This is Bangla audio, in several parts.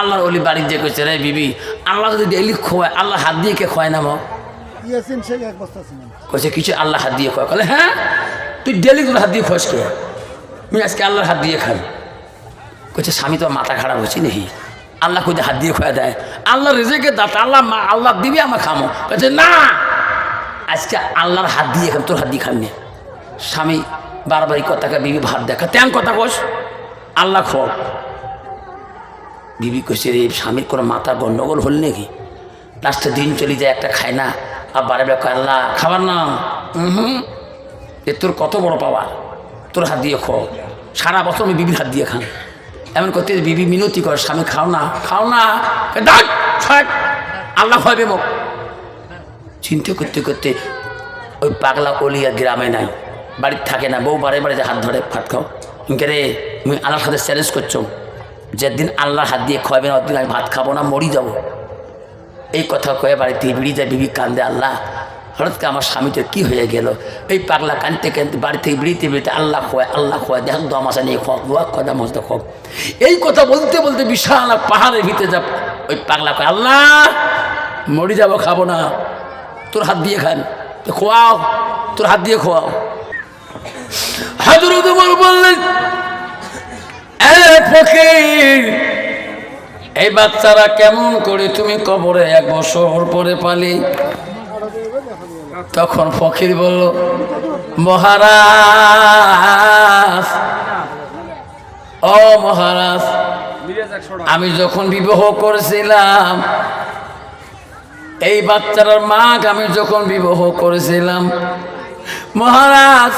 আল্লাহর ওলি বাড়ি দিয়ে কইছে রে বিবি আল্লাহ যদি ডেইলি খোয়ায় আল্লাহ হাত দিয়ে কে খোয়ায় না মো কইছে কিছু আল্লাহ হাত দিয়ে খোয়া বলে হ্যাঁ তুই ডেলি তোর হাত দিয়ে খোয়াস কে আমি আজকে আল্লাহর হাত দিয়ে খাই কইছে স্বামী তো মাথা খারাপ হচ্ছে নাকি আল্লাহ কোথায় হাত দিয়ে খোয়া দেয় আল্লাহ রেজেকে দাঁত আল্লাহ আল্লাহ দিবি আমার খামো কইছে না আজকে আল্লাহর হাত দিয়ে খাম তোর হাত দিয়ে খাবি না স্বামী বারবারই কথাকে বিবি ভাত দেখা তেমন কথা কোস আল্লাহ খো বিবি কইছে রে স্বামীর কোনো মাথা গন্ডগোল হল নাকি লাস্টে দিন চলে যায় একটা খায় না আর বারে বারে আল্লাহ খাবার না এ তোর কত বড় পাওয়ার তোর হাত দিয়ে খো সারা বছর আমি বিবির হাত দিয়ে খান এমন করতে বিবি মিনতি করে স্বামী খাও না আল্লাহ খাওয়াবে মুখ চিন্তা করতে করতে ওই পাগলা অলিয়া গ্রামে নাই বাড়িতে থাকে না বউ বারে বারে যে হাত ধরে ভাত খাও ইনকে রে তুমি আল্লাহর সাথে চ্যালেঞ্জ করছো যেদিন আল্লাহর হাত দিয়ে খাওয়াবে না ওদিন আমি ভাত খাবো না মরি যাবো এই কথা কয়ে বাড়িতে বিড়ি যায় বিবি কান্দে আল্লাহ হঠাৎ আমার স্বামীটা কী হয়ে গেল এই পাগলা কানতে কানতে বাড়ি থেকে বেরিতে আল্লাহ খোয়ায় দেখ দু আমাশা নিয়ে খোয়াক দোয়া কথা মজদা খোয়াক এই কথা বলতে বলতে বিশাল পাহাড়ের ভিতরে যা ওই পাগলা কয় আল্লাহ মরি যাবো খাবো না তোর হাত দিয়ে খান খোয়াও তোর হাত দিয়ে খোয়াও হযরত ওমর বললেন এ ফকির এই বাচ্চারা কেমন করে তুমি কবরে 1 বছর পরে পালি তখন ফকির বলল মহারাজ ও মহারাজ আমি যখন বিবাহ করেছিলাম এই বাচ্চাটার মাকে আমি যখন বিবাহ করেছিলাম মহারাজ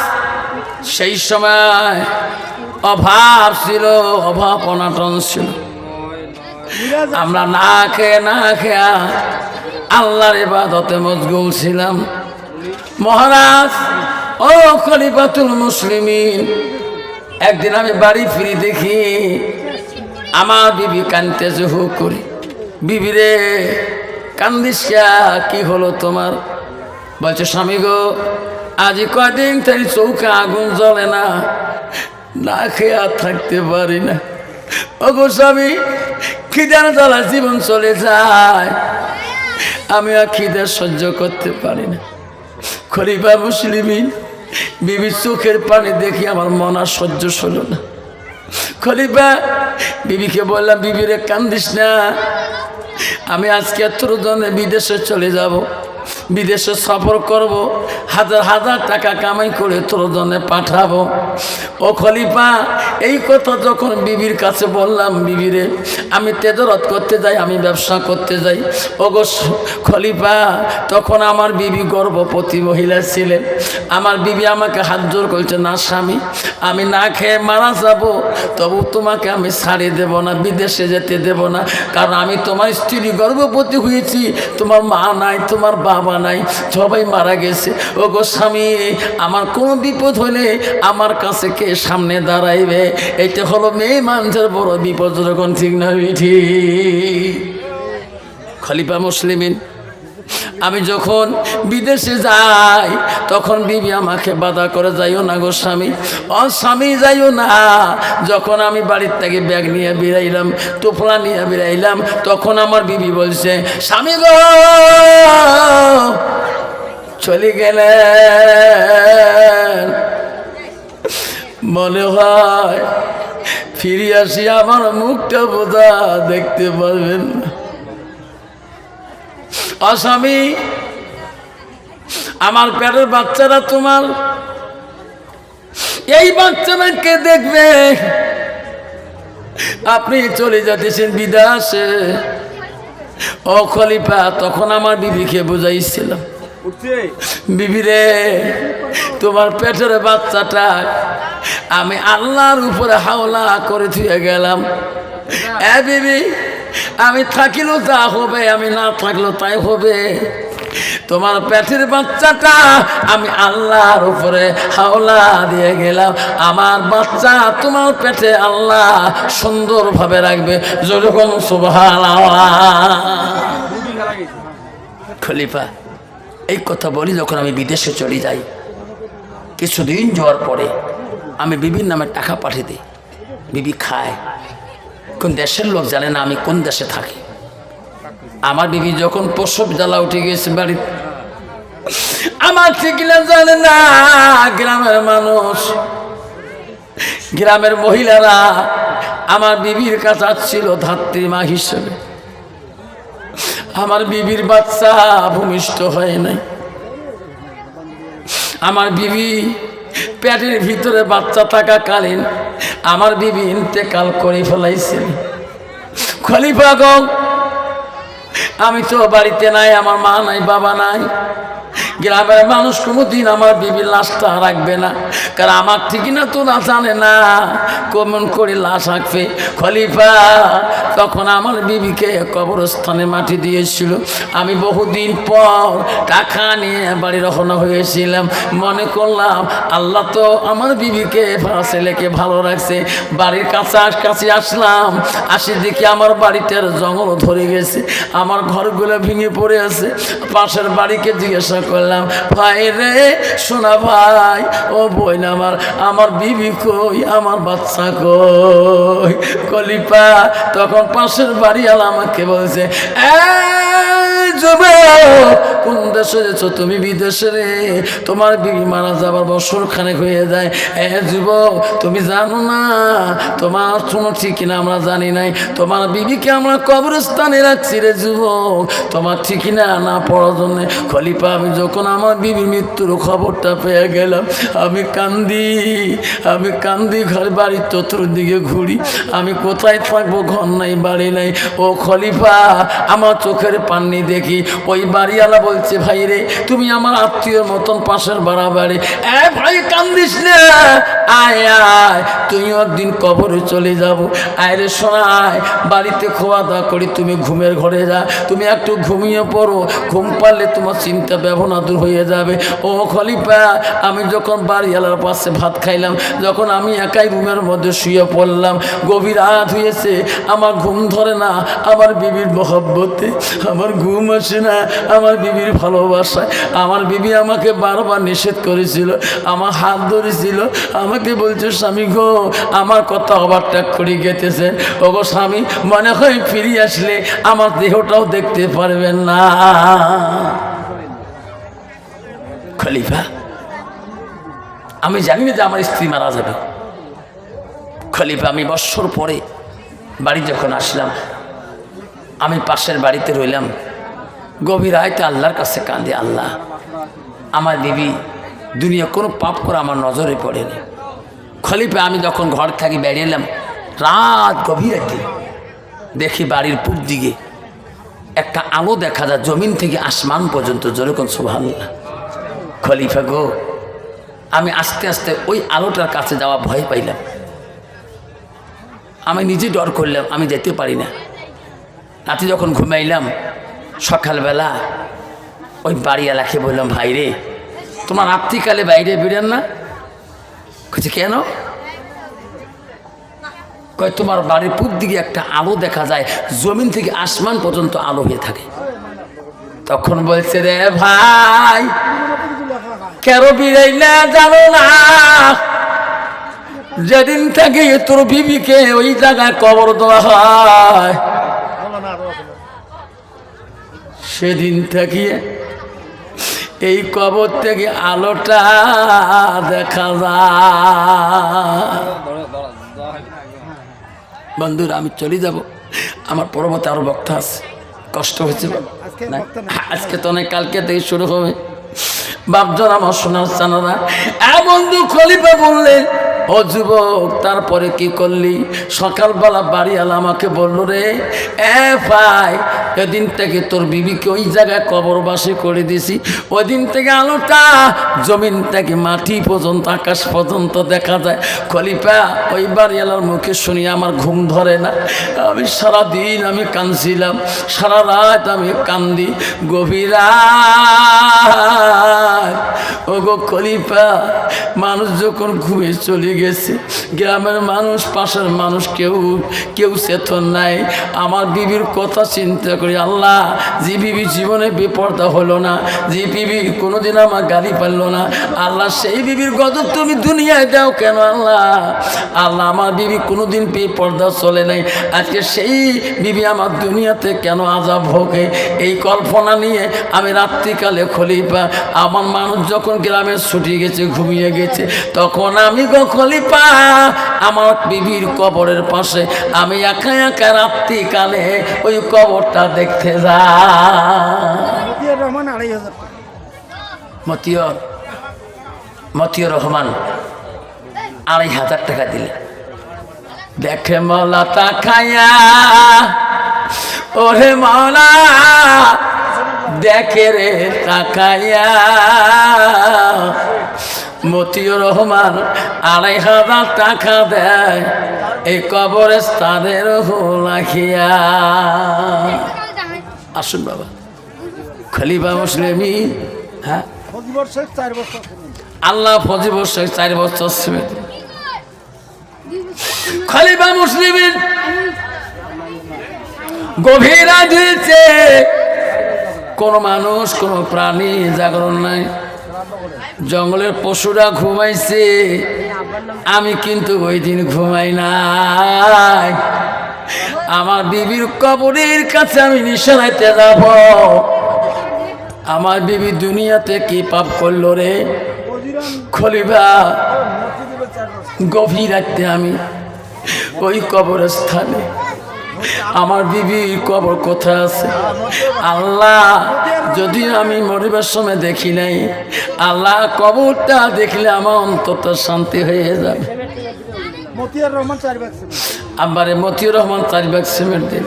সেই সময় অভাব ছিল অভাব অনাটন ছিল আমরা না খেয়ে আল্লাহর ইবাদতে মশগুল ছিলাম মহারাজ ও খলিফাতুল মুসলিমিন একদিন আমি বাড়ি ফিরে দেখি আমার বিবি কাঁদতেছে হু করে বিবি রে কান্দিস কি হলো তোমার বলছে স্বামী গো আজ কদিন তাই চৌকে আগুন জ্বলে না না খেয়ে আর থাকতে পারি না ওগো স্বামী খিদার জ্বালা জীবন চলে যায় আমি আর খিদে সহ্য করতে পারি না খলিফা মুসলিমিন বিবির চোখের পানি দেখি আমার মন আর সহ্য হল না খলিফা বিবিকে বললাম বিবি রে কান্দিস না আমি আজকে তোর জন্য বিদেশে চলে যাব বিদেশে সফর করব হাজার হাজার টাকা কামাই করে তোর জন্য পাঠাবো ও খলিফা এই কথা যখন বিবির কাছে বললাম বিবিরে আমি তেজরত করতে যাই আমি ব্যবসা করতে যাই ও গো খলিফা তখন আমার বিবি গর্ভবতী মহিলা ছিলেন আমার বিবি আমাকে হাত জোর করছে না স্বামী আমি না খেয়ে মারা যাব তবু তোমাকে আমি ছাড়ে দেব না বিদেশে যেতে দেব না কারণ আমি তোমার স্ত্রী গর্ভবতী হয়েছি তোমার মা নাই তোমার বাবা নাই সবাই মারা গেছে ও গো স্বামী আমার কোনো বিপদ হলে আমার কাছে কে সামনে দাঁড়াইবে এটা হলো মেয়ে মানুষের বড় বিপদ যখন ঠিক না ঠিক খলিফা মুসলিমিন আমি যখন বিদেশে যাই তখন বিবি আমাকে বাধা করে যাইও না গো স্বামী ও স্বামী যাইও না যখন আমি বাড়ির থেকে ব্যাগ নিয়ে বেরাইলাম টোপলা নিয়ে বেরাইলাম তখন আমার বিবি বলছে স্বামী গো চলে গেলেন মনে হয় ফিরে আসি আমার মুখটা বোধা দেখতে পারবেন না অস্বামী আমার পেটের বাচ্চারা তোমার এই বাচ্চাটাকে দেখবে আপনি চলে যাচ্ছেন বিদেশে ও খলিফা তখন আমার বিবিকে বুঝাইছিলাম বিবি রে তোমার পেটের বাচ্চাটা আমি আল্লাহর উপরে হাওলা করে থুয়ে গেলাম এ বিবি আমি থাকিলেও তা হবে আমি না থাকলেও তাই হবে তোমার পেটের বাচ্চাটা আমি আল্লাহর উপরে হাওলা দিয়ে গেলাম আমার বাচ্চা তোমার পেটে আল্লাহ সুন্দরভাবে রাখবে যেরকম সুবহানাল্লাহ খলিফা এই কথা বলি যখন আমি বিদেশে চলে যাই কিছুদিন যাওয়ার পরে আমি বিবির নামে টাকা পাঠিয়ে দিই বিবি খায় কোন দেশের লোক জানে না আমি কোন দেশে থাকি। আমার বিবি যখন প্রসব জ্বালা উঠে গেছে বাড়িতে, আমার ঠিকানা জানে না গ্রামের মানুষ, গ্রামের মহিলারা আমার বিবির কাছে ছিল ধাত্রী মা হিসেবে। আমার বিবির বাচ্চা ভূমিষ্ঠ হয় নাই। আমার বিবি পেটের ভিতরে বাচ্চা থাকাকালীন আমার বিবি ইন্তেকাল করে ফেলাইছিল। খলিফাগণ, আমি তো বাড়িতে নাই, আমার মা নাই, বাবা নাই। গ্রামের মানুষ কোনোদিন আমার বিবির লাশটা রাখবে না, কারণ আমার ঠিকানা তো না জানে না, কেমন করে লাশ রাখবে। খলিফা তখন আমার বিবিকে কবরস্থানে মাটি দিয়েছিল। আমি বহুদিন পর টাকা নিয়ে বাড়ি রওনা হয়েছিলাম, মনে করলাম আল্লাহ তো আমার বিবিকে ছেলেকে ভালো রাখছে। বাড়ির কাছে আসলাম, আসি দেখি আমার বাড়িটার জঙ্গল ধরে গেছে, আমার ঘরগুলো ভেঙে পড়ে আছে। পাশের বাড়িকে জিজ্ঞাসা করলাম, ভাই রে, শোনা ভাই, ও বোন আমার বিবি কই, আমার বাচ্চা কই? খলিফা তখন পাশের বাড়িওয়ালা আমাকে বলছে, কোন দেশে যেছো তুমি? বিদেশে রে, তোমার বিবি মারা যাবার বছর খানেক হয়ে যায়। যুবক, তুমি জানো না তোমার কোনো ঠিকানা আমরা জানি নাই, তোমার বিবিকে আমরা কবরস্থানে রাখছি রে যুবক, তোমার ঠিকানা না পড়ার জন্য। খলিফা আমি যখন আমার বিবির মৃত্যুর খবরটা পেয়ে গেলাম, আমি কান্দি ঘর বাড়ির চতুর্দিকে ঘুরি, আমি কোথায় থাকবো, ঘর নাই, বাড়ি নাই। ও খলিফা, আমার চোখের পানি দেখি ওই বাড়িওয়ালা বলছে, ভাই রে, তুমি আমার আত্মীয়র মতন, পাশের বাড়ি। ভাই কান্দিস না, আয় আয়, তুমিও একদিন কবরে চলে যাবো। আয় রে সোনা, আয়, বাড়িতে খাওয়া দাওয়া করি, তুমি ঘুমের ঘরে যা, তুমি একটু ঘুমিয়ে পড়ো, ঘুম পারলে তোমার চিন্তা ভাবনা দূর হয়ে যাবে। ও খলিফা, আমি যখন বাড়িওয়ালার পাশে ভাত খাইলাম, যখন আমি একাই রুমের মধ্যে শুয়ে পড়লাম, গভীর রাত হয়েছে, আমার ঘুম ধরে না, আমার বিবির মহব্বতে আমার ঘুম আসে না, আমার বিবির ভালোবাসায়। আমার বিবি আমাকে বারবার নিষেধ করেছিল, আমার হাত ধরেছিল, আমাকে বলছে, স্বামী গো, আমার কথা ওভারটেক করে গেতেছে। ও গো স্বামী, মনে হয় ফিরে আসলে আমার দেহটাও দেখতে পারবেন না। খলিফা, আমি জানি না যে আমার স্ত্রী মারা যাবে। খলিফা, আমি বৎসর পরে বাড়ি যখন আসলাম, আমি পাশের বাড়িতে রইলাম, গভীর রাতে আল্লাহর কাছে কাঁদে, আল্লাহ, আমার বিবি দুনিয়া কোনো পাপ করে আমার নজরে পড়েনি। খলিফা, আমি যখন ঘর থাকি বেরিয়ে এলাম, রাত গভীর রাতে দেখি বাড়ির পূব দিকে একটা আলো দেখা যায়, জমিন থেকে আসমান পর্যন্ত, যেরকম সুবহানাল্লাহ। খলিফা গো, আমি আস্তে আস্তে ওই আলোটার কাছে যাওয়া ভয় পাইলাম, আমি নিজে ডর করলাম, আমি যেতে পারি না। রাতে যখন ঘুমাইলাম, সকালবেলা ওই বাড়িওয়ালাকে বললাম, ভাই রে, তোমার রাত্রিকালে বাইরে বেরেন না? বলছে, কেন? কয়, তোমার বাড়ির পূব দিকে একটা আলো দেখা যায়, জমিন থেকে আসমান পর্যন্ত আলো হয়ে থাকে। তখন বলছে, রে ভাই, কেন বিরাই না জানো না, যেদিন থেকে তোর বিবিকে ওই জায়গায় কবর দেওয়া হয়, সেদিন থেকে এই কবর থেকে আলোটা দেখা যায়। বন্ধুরা, আমি চলে যাব, আমার পরবর্তী আরো বক্তা আছে, কষ্ট হয়েছে আজকে তো নয়, কালকে থেকে শুরু হবে। বাপজন আমার শোনার চানারা, বন্ধু খলিফা বললেন, ও যুবক, তারপরে কি করলি? সকালবেলা বাড়িওয়ালা আমাকে বললো, রে ভাই, এদিন থেকে তোর বিবিকে ওই জায়গায় কবরবাসী করে দিছি, ওই দিন থেকে আলোটা জমিন থেকে মাটি পর্যন্ত, আকাশ পর্যন্ত দেখা যায়। খলিফা, ওই বাড়িওয়ালার মুখে শুনি আমার ঘুম ধরে না, আমি সারাদিন আমি কাঁদছিলাম, সারা রাত আমি কান্দি, গভীর রাত। ও গো খলিফা, মানুষ যখন ঘুমে চলে গেছে, গ্রামের মানুষ পাশের মানুষ কেউ চেতন নাই। আমার বিবির কথা চিন্তা করি, আল্লাহ যে বিবি জীবনে বেপর্দা হলো না, যে বিবি কোনোদিন আমার গালি পারলো না, আল্লাহ সেই বিবির গজব তুমি দুনিয়ায় দাও কেন আল্লাহ। আল্লাহ আমার বিবি কোনোদিন বেপর্দা চলে নাই, আজকে সেই বিবি আমার দুনিয়াতে কেন আযাব ভোগে, এই কল্পনা নিয়ে আমি রাত্রিকালে খলিফা, আমার মানুষ যখন গ্রামে ছুটি গেছে ঘুমিয়ে গেছে, তখন আমি গো খলিফা আমার বিবির কবরের পাশে আমি একা একা রাত্রিকালে ওই কবরটা দেখতে যাই। মতিউর রহমান ২৫০০ টাকা দিলে, দেখে মৌলা তাকায়া, ওরে মৌলা দেখে রে তাকায়া, মতিউর রহমান ২৫০০ টাকা দেয় এই কবরস্থানের রাখিয়া। আসুন বাবা, খলিফা মুসলিমিন, হ্যাঁ আল্লাহ ফজিবর শেখ 4 বছর ছিলেন খলিফা মুসলিমিন। গভীর রাতে কোন মানুষ কোন প্রাণী জাগরণ নাই, জঙ্গলের পশুরা ঘুমাইছে, আমি কিন্তু ওই দিন ঘুমাই নাই। আমার বিবির কবরের কাছে আমি নিশানাইতে যাব, আমার বিবি দুনিয়াতে কি পাপ করলো রে খলিফা। গভীর রাতে আমি ওই কবরস্থানে, আমার বিবির কবর কোথায় আছে আল্লাহ, যদি আমি মরিবার সময় দেখি নাই আল্লাহ, কবরটা দেখলে আমার অন্তরটা শান্তি হয়ে যাবে। আবারে মতিউর রহমান 4 ব্যাগ সিমেন্ট দিন।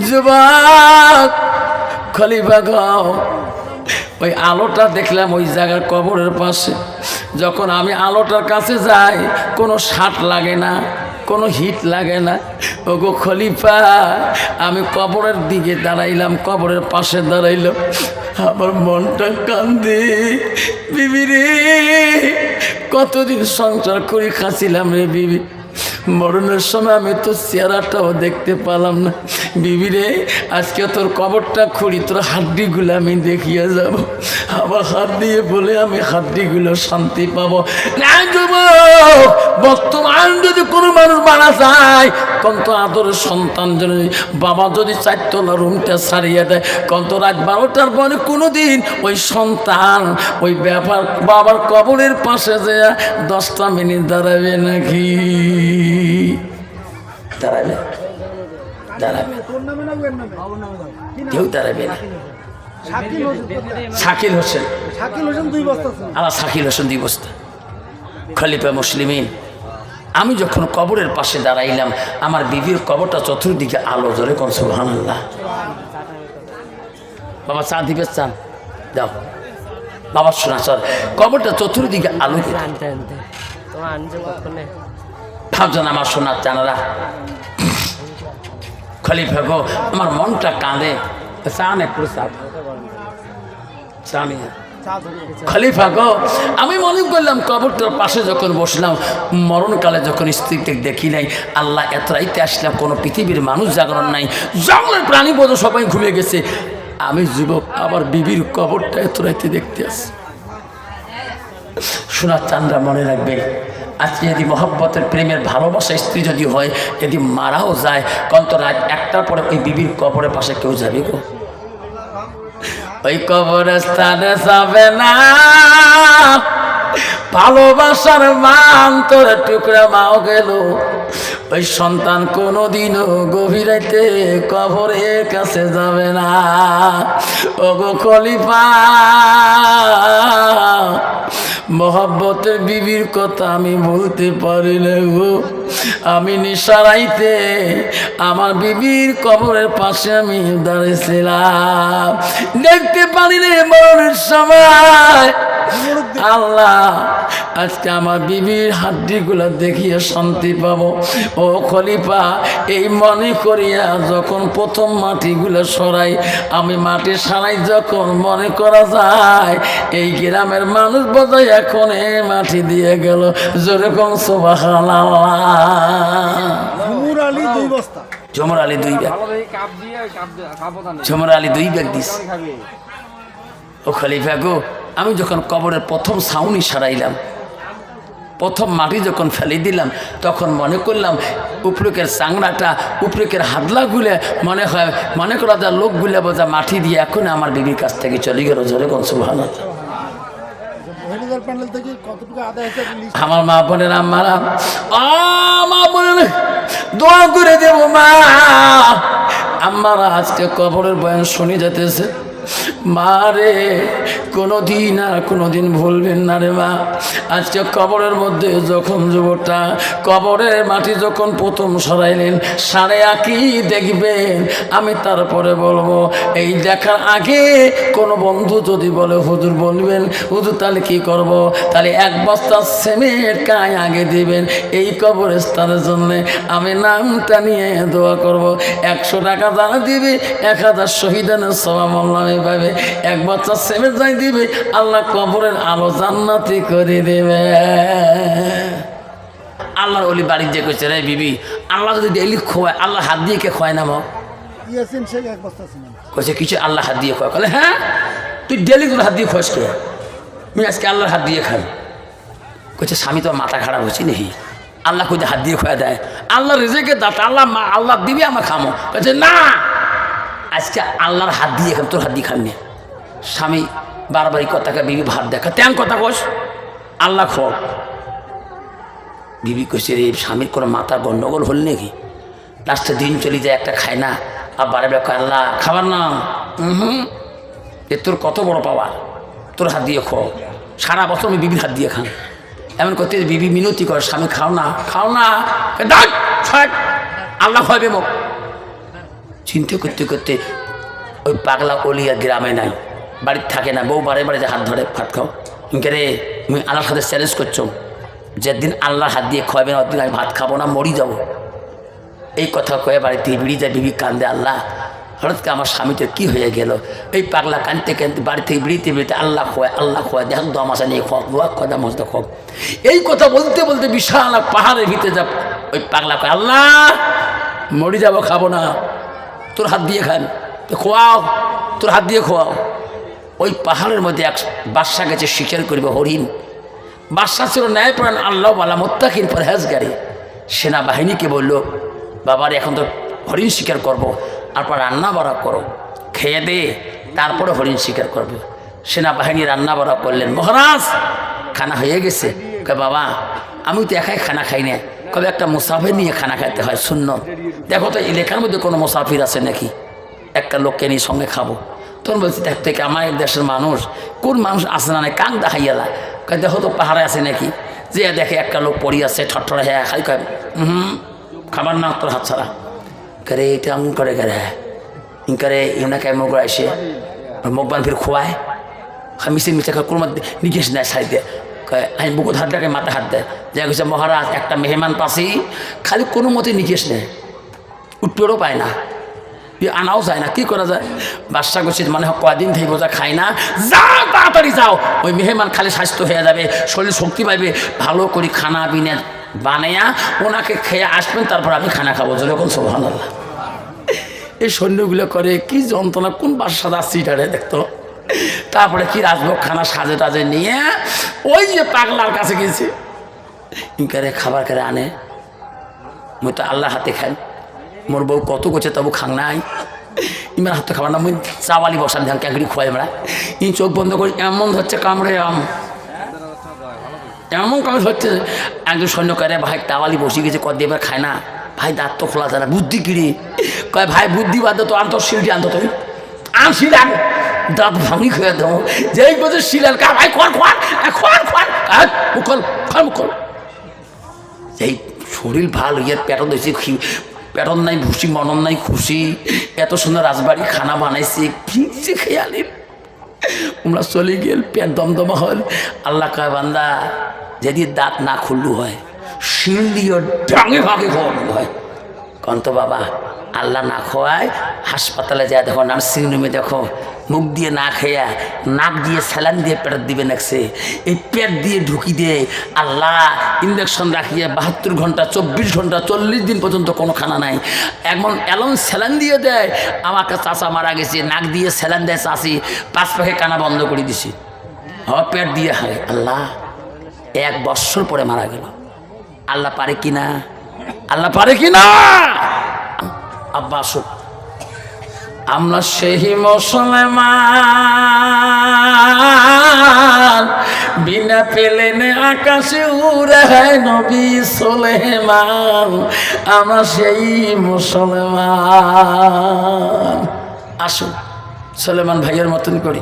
যুবক খলিফা গাও, ওই আলোটা দেখলাম ওই জায়গার কবরের পাশে, যখন আমি আলোটার কাছে যাই কোনো শাট লাগে না, কোনো হিট লাগে না। ওগো খলিফা আমি কবরের দিকে দাঁড়াইলাম, কবরের পাশে দাঁড়াইলাম, আমার মনটা কান্দে, বিবি রে কতদিন সংসার করে খাচ্ছিলাম রে বিবি, মরণের সময় আমি তো চেহারাটাও দেখতে পেলাম না। বিবি রে আজকে তোর কবরটা খুঁড়ি, তোর হাড্ডিগুলো আমি দেখিয়ে যাব, আবার হাত দিয়ে বলে আমি হাড্ডিগুলো শান্তি পাবো না। যুবক বর্তমান যদি কোনো মানুষ মারা যায়, কত আদরের সন্তান যদি বাবা যদি 4 তলা রুমটা ছাড়িয়ে দেয়, কত রাত 12টার পরে কোনো দিন ওই সন্তান ওই ব্যাপার বাবার কবরের পাশে যে 10টা মিনিট দাঁড়াবে নাকি? দাঁড়াবে? দাঁড়াবে? কেউ দাঁড়াবে না। শাকিল হোসেন 2 বস্তা, আল্লাহ শাকিল হোসেন 2 বস্তা। খলিফা মুসলিমিন, আমি যখন কবরের পাশে দাঁড়াইলাম, আমার বিবির কবরটা চতুর্দিকে আলো ধরে, কোন সুবহানাল্লাহ। বাবা চা দিবে? চা দাও বাবা, শোনা চল, কবরটা চতুর্দিকে আলো ভাবছেন আমার সোনার চানারা। খলিফা গো আমার মনটা কাঁদে, চান একটু খলিফা গো আমি মনে করলাম কবরটার পাশে যখন বসলাম, মরণকালে যখন স্ত্রীকে দেখি নাই, আল্লাহ এত রাইতে আসলাম, কোনো পৃথিবীর মানুষ জাগরণ নাই, জঙ্গলের প্রাণী বোধ সবাই ঘুমিয়ে গেছে, আমি যুবক আবার বিবির কবরটা এত রাইতে দেখতে আসি। সোনার চান্দরা মনে রাখবে, আজকে যদি মহব্বতের প্রেমের ভালোবাসা স্ত্রী যদি হয়, যদি মারাও যায়, কত রাত 1টার পরে ওই বিবির কবরের পাশে কেউ যাবে গো? ওই কবরস্থানে যাবে না, ভালোবাসার মান তোর টুকরা মাও গেল, ওই সন্তান কোনোদিনও গভীর রাতে কবরের কাছে যাবে না। ওগো খলিফা মহব্বতের বিবির কথা আমি বলতে পারি না গো, আমি নিশারাইতে আমার বিবির কবরের পাশে আমি দাঁড়িয়েছিলাম, দেখতে পারি রে মরণের সময় আল্লাহ আজকে আমার বিবির হাড্ডিগুলো দেখিয়ে শান্তি পাবো। ও খলিফা, এই মনে করিয়া যখন প্রথম মাটিগুলো সরাই, আমি মাটি সারাই যখন মনে করা যায় এই গ্রামের মানুষ বোধহয় এখন এই মাটি দিয়ে গেল। যেরকম সুবহানাল্লাহ। ঝুমুর আলী 2 বস্তা, ঝুমুর আলী 2 ব্যাগ, ঝুমুর আলী 2 ব্যাগ দিস। ও খলিফা গো, আমি যখন কবরের প্রথম ছাউনি সারাইলাম, প্রথম মাটি যখন ফেলে দিলাম, তখন মনে করলাম উপরকের চাংড়াটা, উপরকের হাতলাগুলো মনে করা যায় লোকগুলো বোঝা মাটি দিয়ে এখন আমার বিবির কাছ থেকে চলে গেল। যেরকম সুবহানাল্লাহ। আমার মা বোনের আমারা মা বোনের দোয়া করে দেব মা। আমারা আজকে কবরের বয়ান শুনে যেতেছে। মা রে, কোনোদিন আর কোনোদিন ভুলবেন না রে মা। আজকে কবরের মধ্যে যখন যুবকটা কবরের মাটি যখন প্রথম সরাইলেন, সাড়ে আঁকি দেখবেন। আমি তারপরে বলবো, এই দেখার আগে কোনো বন্ধু যদি বলে হুজুর বলবেন, হুজুর তাহলে কি করব? তাহলে 1 বস্তা সিমেন্ট কায় আগে দিবেন এই কবরস্থানের জন্য। আমি নামটা নিয়ে দোয়া করব। 100 টাকা যারা দিবে 1000 শহীদানের সওয়াব আল্লাহ পাবে। 1 বস্তা সিমেন্ট যাই দিবে আল্লাহ কবরের আলো জান্নাতি করে দেবে। আল্লাহর ওলি বাড়ি যে কইছে, রে বিবি, আল্লাহ যদি ডেইলি খোয়ায়, আল্লাহ হাত দিয়ে কে খোয়ায় না? মা ইয়াসিন শেখ 1 বস্তা সিমেন্ট কইছে কিছু আল্লাহ হাত দিয়ে খোয়া। বলে হ্যাঁ, তুই ডেলি তোর হাত দিয়ে খোয়াস কে? আমি আজকে আল্লাহর হাত দিয়ে খাই। কইছে স্বামী তো মাথা খারাপ হয়েছি নাকি? আল্লাহ কইতে হাত দিয়ে খোয়া দেয়? আল্লাহ রেজেকে দাতা, আল্লাহ দিবি, আমার খামো। কইছে না, আজকে আল্লাহর হাত দিয়ে খাম, তোর হাত দিয়ে খামনি। স্বামী বারবারই কথাকে বিবি ভাত দেখা, তেমন কথা কোস আল্লাহ খোক। বিবি কইছে রে স্বামীর কোনো মাথা গন্ডগোল হল নাকি? লাস্টে দিন চলে যায়, একটা খায় না, আর বারে বারে কয় আল্লাহ খাবার না। এ তোর কত বড় পাওয়ার, তোর হাত দিয়ে খো। সারা বছর আমি বিবির হাত দিয়ে খান। এমন করতে বিবি মিনতি করে, স্বামী খাও না, খাও না, আল্লাহ খাওয়াবে মুখ। চিন্তা করতে করতে ওই পাগলা অলিয়া গ্রামে নাই, বাড়িতে থাকে না, বউ বারে বারে যে হাত ধরে ভাত খাও। ইনকে রে তুমি আল্লাহর সাথে চ্যালেঞ্জ করছো, যেদিন আল্লাহর হাত দিয়ে খাওয়াবে না ওদিন আমি ভাত খাবো না, মরি যাবো। এই কথা কয়ে বাড়িতে বিড়ি যায়, বিবি কান্দে, আল্লাহ হঠাৎ আমার স্বামীটার কী হয়ে গেল? এই পাগলা কানতে কানতে বাড়ি থেকে বিড়িতে বিড়িতে আল্লাহ খোয়ায় দেখ দম আসা নিয়ে খোক, দোয়া খোয়া মজদা খোক। এই কথা বলতে বলতে বিশাল পাহাড়ের ভিতরে যা ওই পাগলা কয় আল্লাহ মরি যাবো, খাবো না, তোর হাত দিয়ে খান, খোয়াও, তোর হাত দিয়ে খোয়াও। ওই পাহাড়ের মধ্যে এক বাদশা গেছে শিকার করবে হরিণ। বাদশা ছিল ন্যায়প্রাণ, আল্লাহ বালা মোত্তাকিন পরহেজগারী। সেনাবাহিনীকে বলল, বাবার এখন তো হরিণ শিকার করবো, তারপর রান্না বাড়া করো, খেয়ে দে, তারপরে হরিণ শিকার করবে। সেনাবাহিনী রান্না বাড়া করলেন। মহারাজ খানা হয়ে গেছে। কয় বাবা আমি তো একাই খানা খাই না, কবে একটা মুসাফির নিয়ে খানা খাইতে হয়, শূন্য। দেখো তো এলাকার মধ্যে কোনো মুসাফির আছে নাকি, একটা লোককে নিয়ে সঙ্গে খাবো। তখন বলছি দেখ থেকে আমার দেশের মানুষ, কোন মানুষ আসে না, কান দেখাইয়ালা। কয় দেখো তো পাহাড়ে আছে নাকি, যে দেখে একটা লোক পড়ি আছে ঠট্টরা, হ্যাঁ খাই, কয় খাবার না তোর হাত ছাড়া। करे এটা এমন করে করে ইনকারে ইনাকে মোগরা এসে মোগবান ফির খোয়ায় মিশে মিশে কোনো নিকেশ নেয় সাইড দিয়ে। আমি বুকুত হাত দেখে মাথা হাত দেয়, যা গেছে মহারাজ একটা মেহমান পাশেই খালি কোনো মতে নিকেশ নেয়, উঠতেও পায় না, আনাও যায় না, কি করা যায়? বাদশা গোষ্ঠী মানে কয়দিন থেকে বোঝা খায় না, যাও তাড়াতাড়ি যাও, ওই মেহমান খালি স্বাস্থ্য হয়ে যাবে, শরীর শক্তি পাইবে, ভালো করে খানা বিনে বানাইয়া ওনাকে খেয়ে আসবেন, তারপর আমি খানা খাবো। যেরকম সুবহানাল্লাহ। এই সৈন্যগুলো করে কি যন্ত্রণা, কোন বাদশা যাচ্ছি এটারে দেখতো। তারপরে কি রাজভোগ খানা সাজে টাজে নিয়ে ওই যে পাগলার কাছে গেছি, ইনকারে খাবার করে আনে, মুই তো আল্লাহর হাতে খাই, মোর বউ কত করছে তবু খাং নাই, ইমার হাতে খাবার না, মুই চাওয়ালি বসান ধ্যান ক্যাঁকড়ি খোয়াই আমরা, ই চোখ বন্ধ করি এমন হচ্ছে কামড়ে এমন কামড় হচ্ছে। একজন সৈন্য করে ভাই টাওয়ালি বসে গেছে, কদ দিয়ে এবার খায় না, ভাই দাঁত তো খোলা যায় না, বুদ্ধি কিরি, কয় ভাই বুদ্ধি বাদ তো আনতো শিলটি আনতো, তুমি আন শিল আন, দাঁত ভাঙি খেয়ে দেবো, যেই বলছে শিল আন, কা ভাই খোয়ার খোয়ার খোয়ার খোয়ার মুখল খোয়ার মুখল। এই শরীর ভালো ইয়ে পেটন দিয়েছি, পেটন নাই ভুসি, মনন নাই খুশি, এত সুন্দর রাজবাড়ি খানা বানাইছে, ফিরছে খেয়ালি কুমড়া চলে গেল, পেট দমদমা হল। আল্লাহ কয় বান্দা যদি দাঁত না খুললু হয়, শিল দিয়ে ডাঙে ভাগে খাওয়ানো হয়। কন্ত বাবা আল্লাহ না খোয়ায়, হাসপাতালে যায় দেখো, নার্সিংহোমে দেখো, মুখ দিয়ে না খেয়া নাক দিয়ে স্যালাইন দিয়ে পেট দিবে নাকছে, এই পেট দিয়ে ঢুকি দিয়ে আল্লাহ ইঞ্জেকশন রাখিয়ে 72 ঘন্টা 24 ঘন্টা 40 দিন পর্যন্ত কোনো খানা নাই, এমন এলন স্যালাইন দিয়ে দেয়। আমাকে চাচা মারা গেছে, নাক দিয়ে স্যালাইন দেয়, চাষি 5 পাখে কানা বন্ধ করে দিছি, পেট দিয়ে হারে। আল্লাহ 1 বৎসর পরে মারা গেল। আল্লাহ পারে কিনা? আল্লাহ পারে কিনা? আব্বা আসুক, আমরা সেই মুসলমান, বিনা পেলেনে আকাশে উড়ে নবী সুলেমান, আমরা সেই মুসলমান। আসুন সুলেমান ভাইয়ের মতন করি।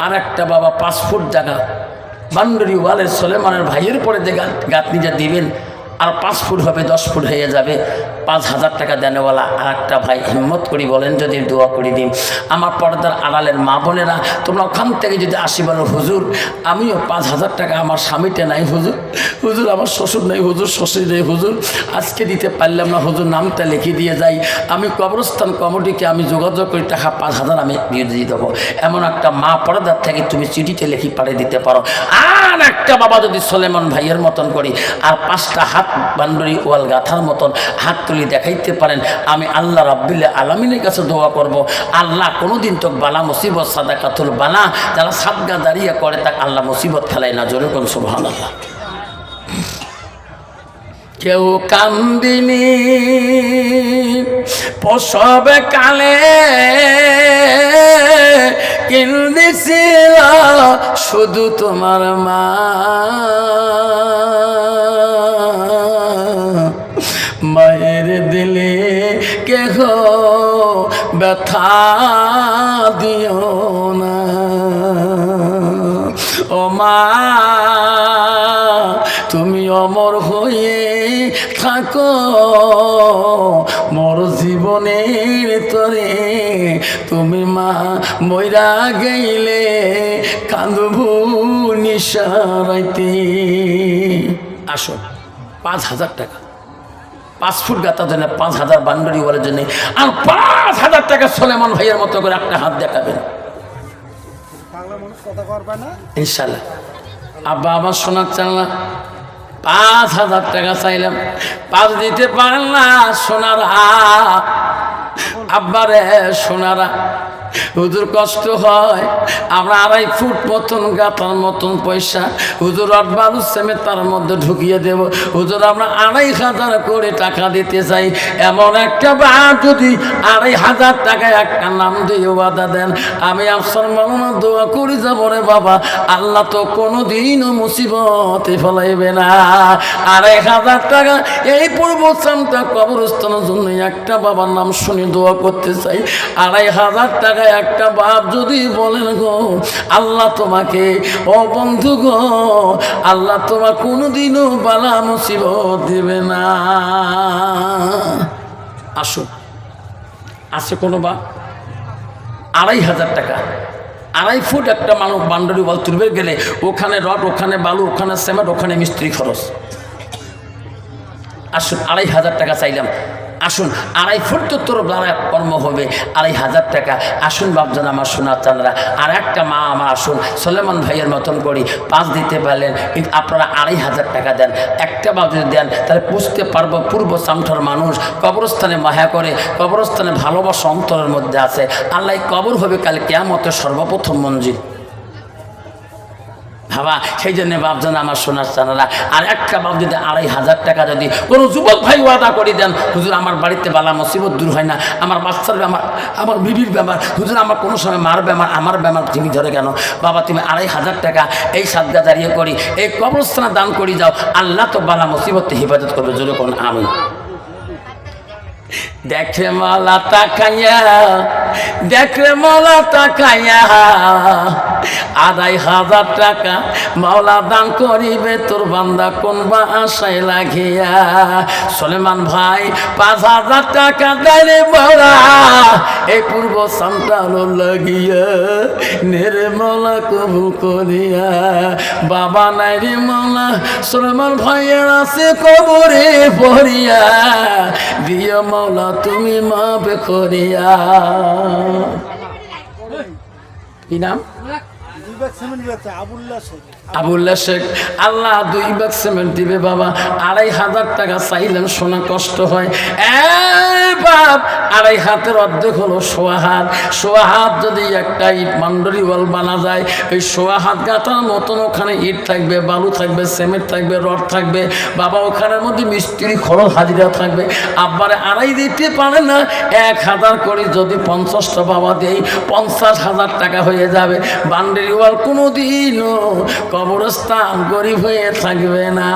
আর একটা বাবা 5 ফুট জায়গা বান্ডারি ওয়ালের সুলেমানের ভাইয়ের পরে যে গাঁথনি যা দিবেন, আর 5 ফুট হবে, 10 ফুট হয়ে যাবে। 5000 টাকা দেনেওয়ালা আর একটা ভাই হিম্মত করি বলেন, যদি দোয়া করে দিন। আমার পর্দার আড়ালের মা বোনেরা, তোমরা ওখান থেকে যদি আসি বলো, হুজুর আমিও 5000 টাকা, আমার স্বামীটা নাই হুজুর, হুজুর আমার শ্বশুর নেই হুজুর, শ্বশুর নেই হুজুর, আজকে দিতে পারলাম না হুজুর, নামটা লিখে দিয়ে যাই, আমি কবরস্থান কমিটিকে আমি যোগাযোগ করি, টাকা 5000 আমি দিয়ে দিয়ে দেবো। এমন একটা মা পর্দার থেকে তুমি চিঠিতে লিখি পাঠিয়ে দিতে পারো। আর একটা বাবা যদি সুলেমান ভাইয়ের মতন করি, আর 5টা হাত বান্ডারি ওয়াল গাথার মতন হাত তুলি দেখাইতে পারেন, আমি আল্লাহ রাব্বিল আলামিনের কাছে দোয়া করব, আল্লাহ কোনোদিন তো বালা মুসিবত সাদাকাতুল বালা যারা সাদগা দাঁড়িয়ে করে, তাকে আল্লাহ মুসিবত ফেলায় না। জোরে কোন সুবহানাল্লাহ। কেউ কান্দিনি প্রসব কালে, কান্দিছিল শুধু তোমার মা, মায়ের দিলে কেহ ব্যথা দিও না। ও মা তুমি অমর হয়ে থাকো, মোর জীবনের তরে তুমি মা মইরা গেলে কাঁদবো নিশারাইতে। আসো 5000 টাকা, 5 ফুট গাতার জন্য 5000 বান্ডারি ওয়ালের জন্য, আর 5000 টাকা সুলেমান ভাইয়ের মতো করে একটা হাত দেখাবেন ইনশাল্লাহ। আব্বা আমার শোনার চান না, 5000 টাকা চাইলাম, 5 দিতে পারেন না সোনারা। আব্বারে সোনারা, হুজুর কষ্ট হয়, আমরা 2.5 ফুট মতন গাতার মতন পয়সা হুজুর বালু সেমে তার মধ্যে ঢুকিয়ে দেব, হুজুর আমরা 2500 করে টাকা দিতে চাই। এমন একটা বা যদি 2500 টাকায় একটা নাম দিয়ে ওয়াদা দেন, আমি আফসার মামুনা দোয়া করে যাব রে বাবা, আল্লাহ তো কোনোদিনও মুসিবতে ফেলাইবে না। 2500 টাকা এই পূর্বস্থানটা কবরস্থানের জন্য একটা বাবার নাম শুনে দোয়া করতে চাই। 2500 টাকা একটা বাপ যদি বলেন গো আল্লাহ তোমাকে, ও বন্ধু গো আল্লাহ তোমার কোনোদিনও বালা মুসিবত দিবে না। আসুন, আছে কোনো বাপ 2500 টাকা, 2.5 ফুট একটা মানুষ বান্ডারি ওয়াল তুলবে গেলে, ওখানে রড, ওখানে বালু, ওখানে সিমেন্ট, ওখানে মিস্ত্রি খরচ। আসুন 2500 টাকা চাইলাম। আসুন 2.5 ফুট তো তোর দ্বারা কর্ম হবে, 2500 টাকা। আসুন বাপজন আমার সোনার চাঁদরা, আর একটা মা আমার আসুন সুলেমান ভাইয়ের মতন করি 5 দিতে পারলেন, কিন্তু আপনারা 2500 টাকা দেন। একটা বাপ যদি দেন তাহলে বুঝতে পারবো পূর্ব চামঠার মানুষ কবরস্থানে মায়া করে, কবরস্থানে ভালোবাসা অন্তরের মধ্যে আছে। আল্লাহ কবর হবে কাল কিয়ামতের সর্বপ্রথম মঞ্জিল। ভাবা, সেই জন্য বাপজন আমার সোনার চানারা, আর একটা বাপ যদি 2500 টাকা যদি কোনো যুবক ভাই ওয়াদা করে দেন, হুজুর আমার বাড়িতে বালা মুসিবত দূর হয় না, আমার বাচ্চার বেমার, আমার বিবির বেমার, হুজুর আমার কোনো সময় মার বেমার, আমার বেমার তুমি ধরে কেন, বাবা তুমি 2500 টাকা এই সাদগা দাঁড়িয়ে করি এই কবরস্থানে দান করি যাও, আল্লাহ তো বালা মুসিবত হেফাজত করবে। জোরে কোন আমি। দেখে মালা তাকাইয়া, দেখে মালা তাকাইয়া 2500 টাকা মাওলা দান করিবে তোর বান্দা কোন বা আশায় লাগিয়া। সুলেমান ভাই 5000 টাকা দেয় মাওলা, এই পূর্ব সন্তান লাগিয়া নেরে মৌলা কবুল করিয়া বাবা নাই রে মৌলা সুলেমান ভাইয়ের আছে কবরে পড়িয়া দিও মৌলা তুমি মাফ করিয়া। কি নাম? আবুল্লাহ শেখ। আল্লাহ 2 ব্যাগ সিমেন্ট দিবে বাবা। 2500 টাকা চাইলেন, শোনা কষ্ট হয়। বাপ 2.5 হাতের অর্ধেক হলো 1.5 হাত। 1.5 হাত যদি একটা ইট মান্ডরি ওয়াল বানা যায়, ওই 1.5 হাত গাঁথার মতন ওখানে ইট থাকবে, বালু থাকবে, সিমেন্ট থাকবে, রড থাকবে বাবা। ওখানের মধ্যে মিস্ত্রি খরচ হাজিরা থাকবে। আব্বারে 2.5 দিতে পারে না, 1000 করে যদি 50টা বাবা দেই 50,000 টাকা হয়ে যাবে। বান্ডারি ওয়াল কোনোদিনও কবরস্থান গরিব হয়ে থাকবে না।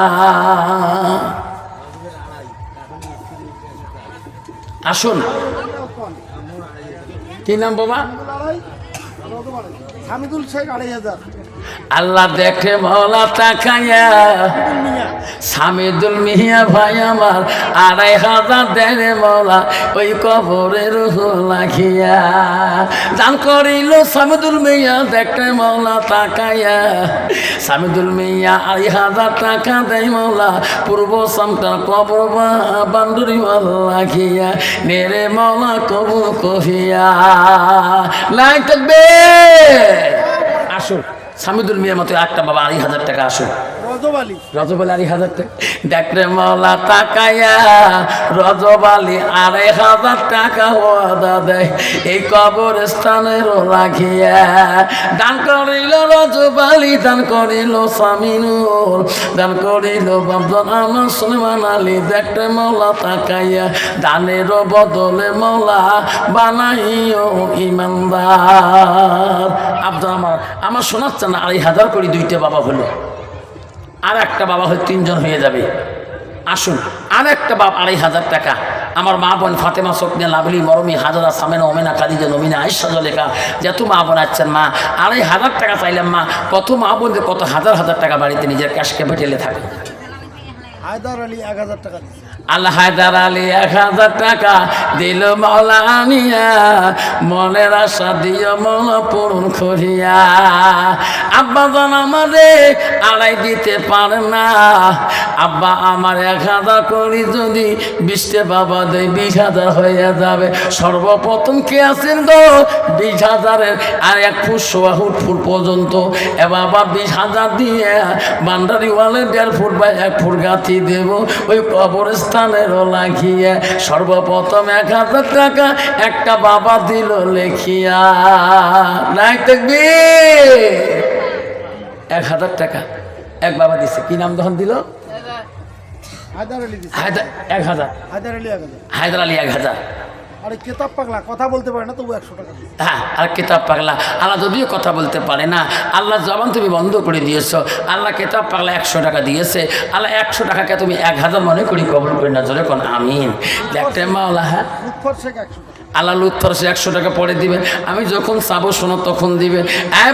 আসুন, কি নাম বাবা? হামিদুল শেখ 2500। আল্লাহ দেখে মৌলা তাকাইয়া সামিদুল মিয়া ভাই আমার 2500 দেয় মৌলা ওই কবরের লাখিয়া দান করিল। সামিদুল মিয়া দেখে মৌলা তাকাইয়া সামিদুল মিয়া 2500 টাকা দেয় মৌলা পূর্ব সামটার কবর বান্ডুরি লাখিয়া নেরে মৌলা কবুল কহিয়া লাই থাকবে। আসুন, সামিদুল মিয়ার মতো একটা বাবা 2.500 টাকা। আসুন, রজবালি 2.500 টাকা দেখরে মৌলা তাকাইয়া রজবালি 2.500 টাকা ওয়াদা দেয় এই কবরস্থানের লাগিয়া। দান করিল রজবালি, দান করিল সামিনুল, দান করিল বাবদন আমার সুলেমান আলী। দেখরে মৌলা তাকাইয়া দানের বদলে মৌলা বানাইও ইমানদার। আব্দুল আমার শোনাচ্ছে না, 2.500 করে 2টা বাবা হলো, আর একটা বাবা হয় 3 জন হয়ে যাবে। আসুন, আর একটা বাপ 2.500 টাকা। আমার মা বোন ফাতেমা, সকনিয়া, লাভলি, মরমি, হাজারা, সামেনা, ওমেনা, খাদিজা, নমিনা, আয়েশা, জলেখা, যত মা বোন আছেন মা 2.500 টাকা চাইলাম মা। কত মা বোনদের কত হাজার হাজার টাকা বাড়িতে নিজের ক্যাশ ক্যাপিটালে থাকে। হায়দার আলী 1000 টাকা দিচ্ছে। আল্লাহ হায়দার আলী 1000 টাকা দিল মৌলা আনিয়া মনের আশা দিও মৌলা পূরণ করিয়া। আব্বা জন আমারে 2.5 দিতে পারে না, আব্বা আমার 1000 করি যদি 20টা বাবা দেয় 20,000 হয়ে যাবে। সর্বপ্রথম কে আছেন গো 20,000-এর আর 1 ফুট 1.25 ফুট পর্যন্ত এ বাবা 20,000 দিয়ে বান্ডারি ওয়ালে 1.5 ফুট বা 1 ফুট গাঁথি দেব ওই কবরস্থানের লাগিয়ে। সর্বপ্রথম 1000 টাকা একটা বাবা দিল লেখিয়া। নাই দেখবি 1000 টাকা এক বাবা দিছে। কি নাম তখন দিল? হায়দার আলী দিচ্ছে। 1000 হায়দার আলী 1000। হায়দার আলী 1000। আরে কেতাব পাগলা কথা বলতে পারে না, তবু 100 টাকা দিচ্ছে। হ্যাঁ, আর কেতাব পাগলা আল্লাহ যদিও কথা বলতে পারে না, আল্লাহ জবান তুমি বন্ধ করে দিয়েছ। আল্লাহ কেতাব পাগলা 100 টাকা দিয়েছে। আল্লাহ 100 টাকাকে তুমি 1000 মনে করি কবল করি না, জোরে কোন আমিন। দেখতে মাওলা। হ্যাঁ, লুৎফর শেখ 100 টাকা। আল্লাহ লুৎফর সে 100 টাকা পরে দিবেন। আমি যখন চাবো শোনো তখন দিবেন।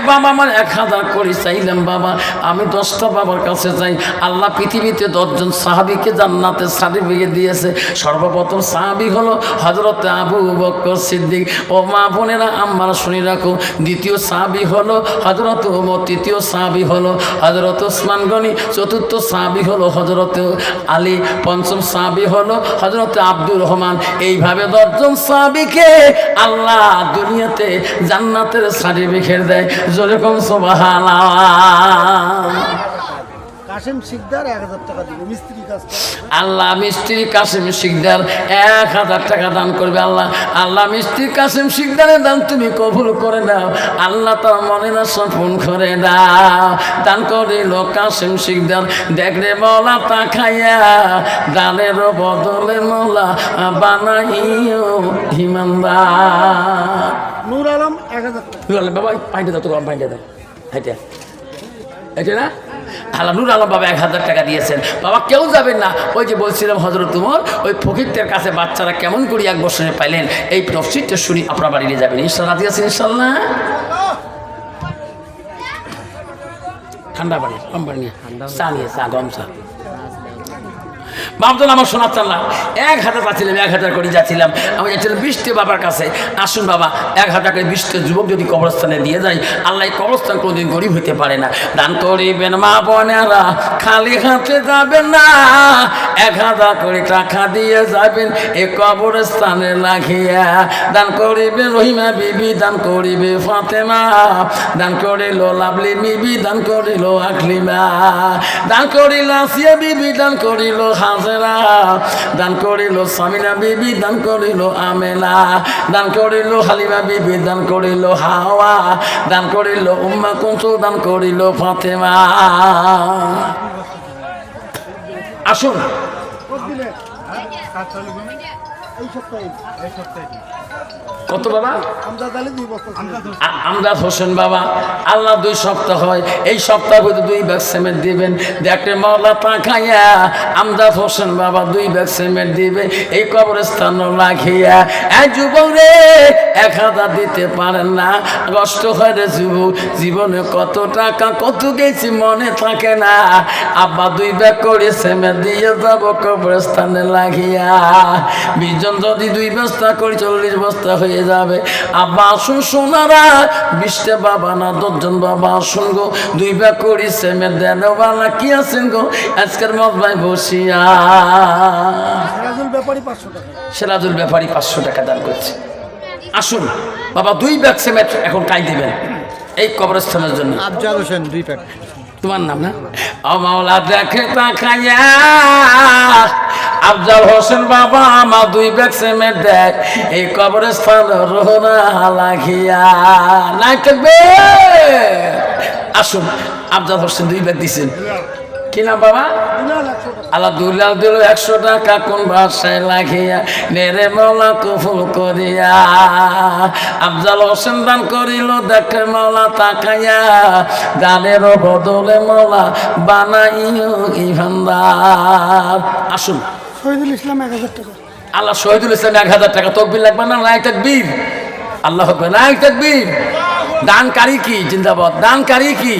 বাবা আমার 1000 করি চাইলাম বাবা, আমি 10টা বাবার কাছে চাই। আল্লাহ পৃথিবীতে 10 জন সাহাবীকে জান্নাতের সার্টিফিকেট দিয়েছে। সর্বপ্রথম সাহাবী হলো হযরত আবু বকর সিদ্দিক। ও মা বোনেরা আমার শুনে রাখো, দ্বিতীয় সাহাবী হলো হযরত ওমর, তৃতীয় সাহাবী হলো হযরত ওসমান গনি, চতুর্থ সাহাবী হলো হযরত আলী, পঞ্চম সাহাবী হলো হযরত আব্দুর রহমান। এইভাবে 10 জন সাহাবী কে আল্লাহ দুনিয়াতে জান্নাতের সার্টিফিকেট দেয়। যেরকম সুবহানাল্লাহ। কাসেম শিকদার 1000 টাকা দিবে, মিস্ত্রি কাজ করে। আল্লাহ মিস্ত্রি কাসেম শিকদার 1000 টাকা দান করবে। আল্লাহ আল্লাহ মিস্ত্রি কাসেম শিকদারের দান তুমি কবুল করে দাও। আল্লাহ তার মনের আশা পূরণ করে দাও। দান করিল কাসেম শিকদার। দেখরে মৌলা তাকাইয়া দানের বদলে মৌলা বানাইও ইমানদার। নূর আলম 1000 টাকা। বাবা পাইতে দাও, তোর পাইতে দাও। হাইটা এটা না আল্লাহ নূর আলম বাবা 1000 টাকা দিয়েছেন। বাবা কেউ যাবেন না, ওই যে বলছিলাম হযরত উমর ওই ফকিরদের কাছে বাচ্চারা কেমন করে 1 বছরে পাইলেন, এই তফসিরটা শুনি আপনার বাড়ি নিয়ে যাবেন ইনশাআল্লাহ। রাজি আছেন ইনশাআল্লাহ? ঠান্ডা পানি, কম পানি, চা নিয়ে চা, গরম চা। বাপজন আমার শোনাচ্ছেন না, 1000 পাচ্ছিলাম, 1000 করে যাচ্ছিলাম। আমি যাচ্ছিলাম বৃষ্টি বাবার কাছে। আসুন বাবা, 1000 করে বৃষ্টি যুবক যদি কবরস্থানে দিয়ে যায়, আল্লাহ কবরস্থান কোনোদিন গরিব হইতে পারে না। দান করিবেন মা বোনেরা, খালি হাতে যাবেন না, 1000 করে টাকা দিয়ে যাবেন এই কবরস্থানে লাগিয়া। দান করিবে রহিমা বিবি, দান করিবে ফাতেমা, দান করিল লাভলি বিবি, দান করিল আকলিমা, দান করিল আসিয়া বিবি, দান করিল হাজেরা, দান করিল সামিনা বিবি, দান করিল আমেনা, দান করিল হালিমা বিবি, দান করিল হাওয়া, দান করিল উম্মা কুনতু, দান করিল ফাতেমা। আসুন কত বাবা? আমদাদ হোসেন বাবা, আল্লাহ 2 সপ্তাহ হয়, এই সপ্তাহ হয়তো 2 ব্যাগ সিমেন্ট দিবেন। দেখে মওলা তাকাইয়া আমদাদ হোসেন বাবা 2 ব্যাগ সিমেন্ট দিবে এই কবরস্থান লাগিয়া। এই যুবক রে 1000 দিতে পারেন না, কষ্ট হয় রে যুবক, জীবনে কত টাকা কত গেছি মনে থাকে না। আব্বা 2 ব্যাগ করে সিমেন্ট দিয়ে যাব কবরস্থানে লাগিয়া। 20 জন যদি 2 বস্তা করে 40 বস্তা হয়ে যাবে। আব্বা আসুন সোনারা, 20টা বাবা না 10 জন বাবা আসুন গো, 2 ব্যাগ করে সিমেন্ট দেন বাবা। কি আছেন গো আজকের মজবাই বসিয়া? সেরাজুল ব্যাপারী 500 টাকা দান করছে। আসুন বাবা, 2 ব্যাগ সিমেন্ট এখন কাই দিবেন এই কবরস্থানের জন্য। আফজাল হোসেন 2 প্যাক। তোমার নাম না? ও মাওলা দেখে তাকাইয়া আফজাল হোসেন বাবা আমার 2 ব্যাগ সিমেন্ট দেয় এই কবরস্থান রোহনা লাগিয়া। নাই থাকবে। আসুন, আফজাল হোসেন 2 ব্যাগ দিছেন। কি নাম বাবা? আল্লাহ দুলাল দিল 100 টাকা কোন ভাষায় লাগিয়া, নেরে মওলা কবুল করিয়া। আফজাল হোসেন দান করিল দেখে মওলা তাকাইয়া, দানের বদলে মওলা বানাইও ইমানদার। আসুন শহীদুল ইসলাম 1000 টাকা। আল্লাহ শহীদুল ইসলাম 1000 টাকা। তকবীর লাগবে না? নাই তাকবীর। আল্লাহ আকবার, নাই তাকবীর। দানকারী কি জিন্দাবাদ, দানকারী কি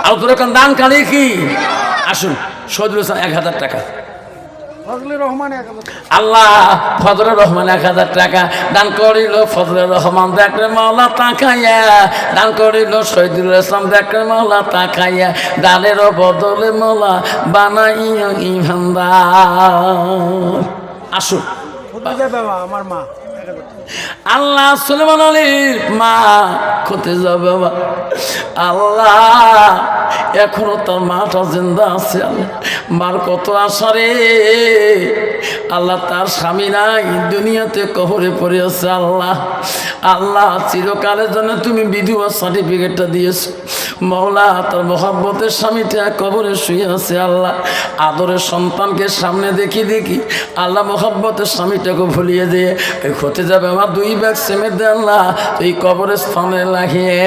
আলোচনা, দানকারী কি? আসুন, শহীদুল ইসলাম 1000 টাকা। আল্লাহ ফজলুর রহমান 1000 টাকা দান করিল। ফজলুর রহমান দেখলে মওলা তাকাইয়া, দান করিল শহীদুল ইসলাম দেখলে মওলা তাকাইয়া, দানের বদলে মওলা বানাইও ইমানদার। আসুন আমার মা আল্লাহ সুলেমান আলীর মা কোথায় যাবে বাবা? আল্লাহ এখনো তার মাটা জিন্দা আছে। মার কত আশা রে আল্লাহ, তার স্বামী নাই, দুনিয়াতে কবরে পড়ে আছে। আল্লাহ আল্লাহ চিরকালের জন্য তুমি বিধবা সার্টিফিকেটটা দিয়েছো মওলা। তার মহব্বতের স্বামীটা কবরে শুয়ে আছে। আল্লাহ আদরের সন্তানকে সামনে দেখি আল্লাহ মহব্বতের স্বামীটাকে ভুলিয়ে দিয়ে ওই ক্ষতে যাবে আমার 2 ব্যাগ সিমেন্ট দে আল্লাহ এই কবরের স্থানে লাগিয়ে।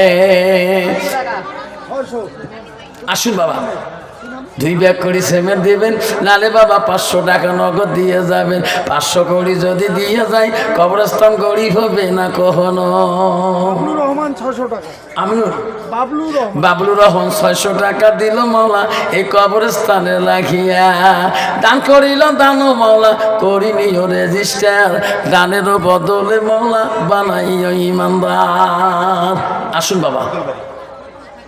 আসুন বাবা, 2 ব্যাগ করে সিমেন্ট দিবেন, নালে বাবা 500 টাকা নগদ দিয়ে যাবেন। 500 করে যদি দিয়ে যায় কবরস্থান গরিব হবে না কখনো। রহমান 600 টাকা। আমিনুর বাবলুর রহমান 600 টাকা দিল মওলা এই কবরস্থানে লাগিয়া। দান করিল দান মওলা করিনিও রেজিস্টার, দানের বদলে মওলা বানাইও ইমানদার। আসুন বাবা,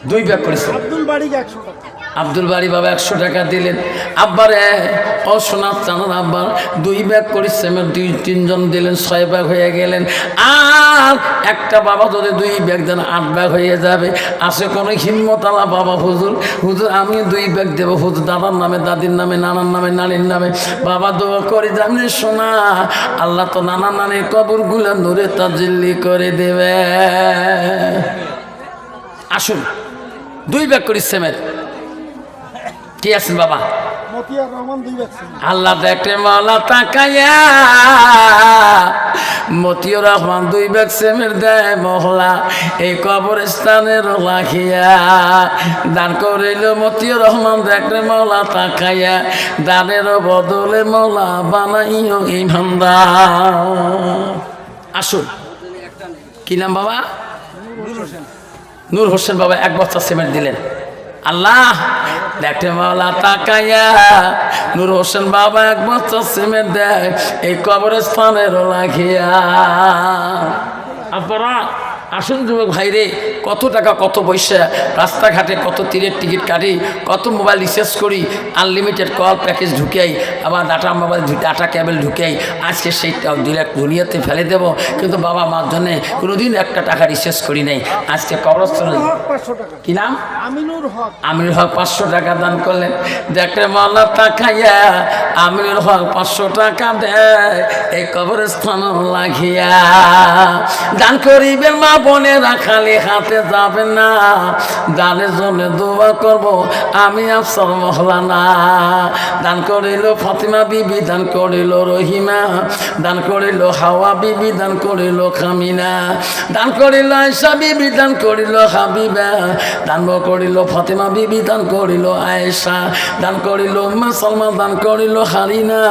2 ব্যাগ করেছে। আব্দুল বাড়ি 100 টাকা। আব্দুল বাড়ি বাবা 100 টাকা দিলেন। আব্বারে ও সোনার চানার আব্বার 2 ব্যাগ করে সিমেন্ট 2-3 জন দিলেন, 6 ব্যাগ হয়ে গেলেন। আর একটা বাবা যদি 2 ব্যাগ দেন 8 ব্যাগ হয়ে যাবে। আসে কোনো হিম্মত আলা বাবা হুজুর আমি 2 ব্যাগ দেবো হুজুর, দাদার নামে দাদির নামে নানার নামে নানির নামে। বাবা দোয়া করে জানি সোনা আল্লাহ তো নানা নানির কবরগুলা নূরে তাজিল্লি করে দেবে। আসুন, 2 ব্যাগ করে সিমেন্ট। কি আছেন বাবা? মতিয়ার রহমান 2 ব্যাগ। আল্লাহ দেখে মওলা তাকাইয়া মতিয়ার রহমান 2 ব্যাগ সিমেন্ট দেয় মহলা এই কবরস্থানের লাগিয়া। দান করিল মতিয়ার রহমান দেখে মওলা তাকাইয়া, দানের বদলে মওলা বানাইও ইমানদার। আসুন, কি নাম বাবা? নূর হোসেন বাবা 1 বস্তা সিমেন্ট দিলেন। আল্লাহ দেখতে মাওলা তাকাইয়া নূর হোসেন বাবা এক বস্তা সিমেন্ট দেয় এই কবরস্থানের লাগিয়া। আপনারা আসুন যুবক ভাইরে, কত টাকা কত পয়সা রাস্তাঘাটে, কত তীরের টিকিট কাটি, কত মোবাইল রিচার্জ করি, আনলিমিটেড কল প্যাকেজ ঢুকাই, আবার ডাটা মোবাইল ডাটা কেবল ঢুকাই। আজকে সেই দুনিয়াতে ফেলে দেব, কিন্তু বাবা মার জন্যে কোনোদিন একটা টাকা রিচার্জ করি নাই। আজকে কবরস্থানে কি নাম আমিনুল হক 500 টাকা দান করলেন। দেখতে মাওলা তাকাইয়া আমিনুল হক 500 টাকা দেয় এই কবরস্থান লাগিয়া। দান করিবেন মা বোনেরা, খালি হাতে যাবেন না, দানের জন্য দোয়া করব আমি আফসর মহলানা। দান করিল ফাতিমা বিবি, দান করিল রহিমা, দান করিল হাওয়া বিবি, দান করিল খামিনা, দান করিল আয়েশা বিবি, দান করিল হাবিবা, দান করিল ফাতিমা বিবি, দান করিল আয়েশা, দান করিল উম্মে সালমা, দান করিল হারিনা,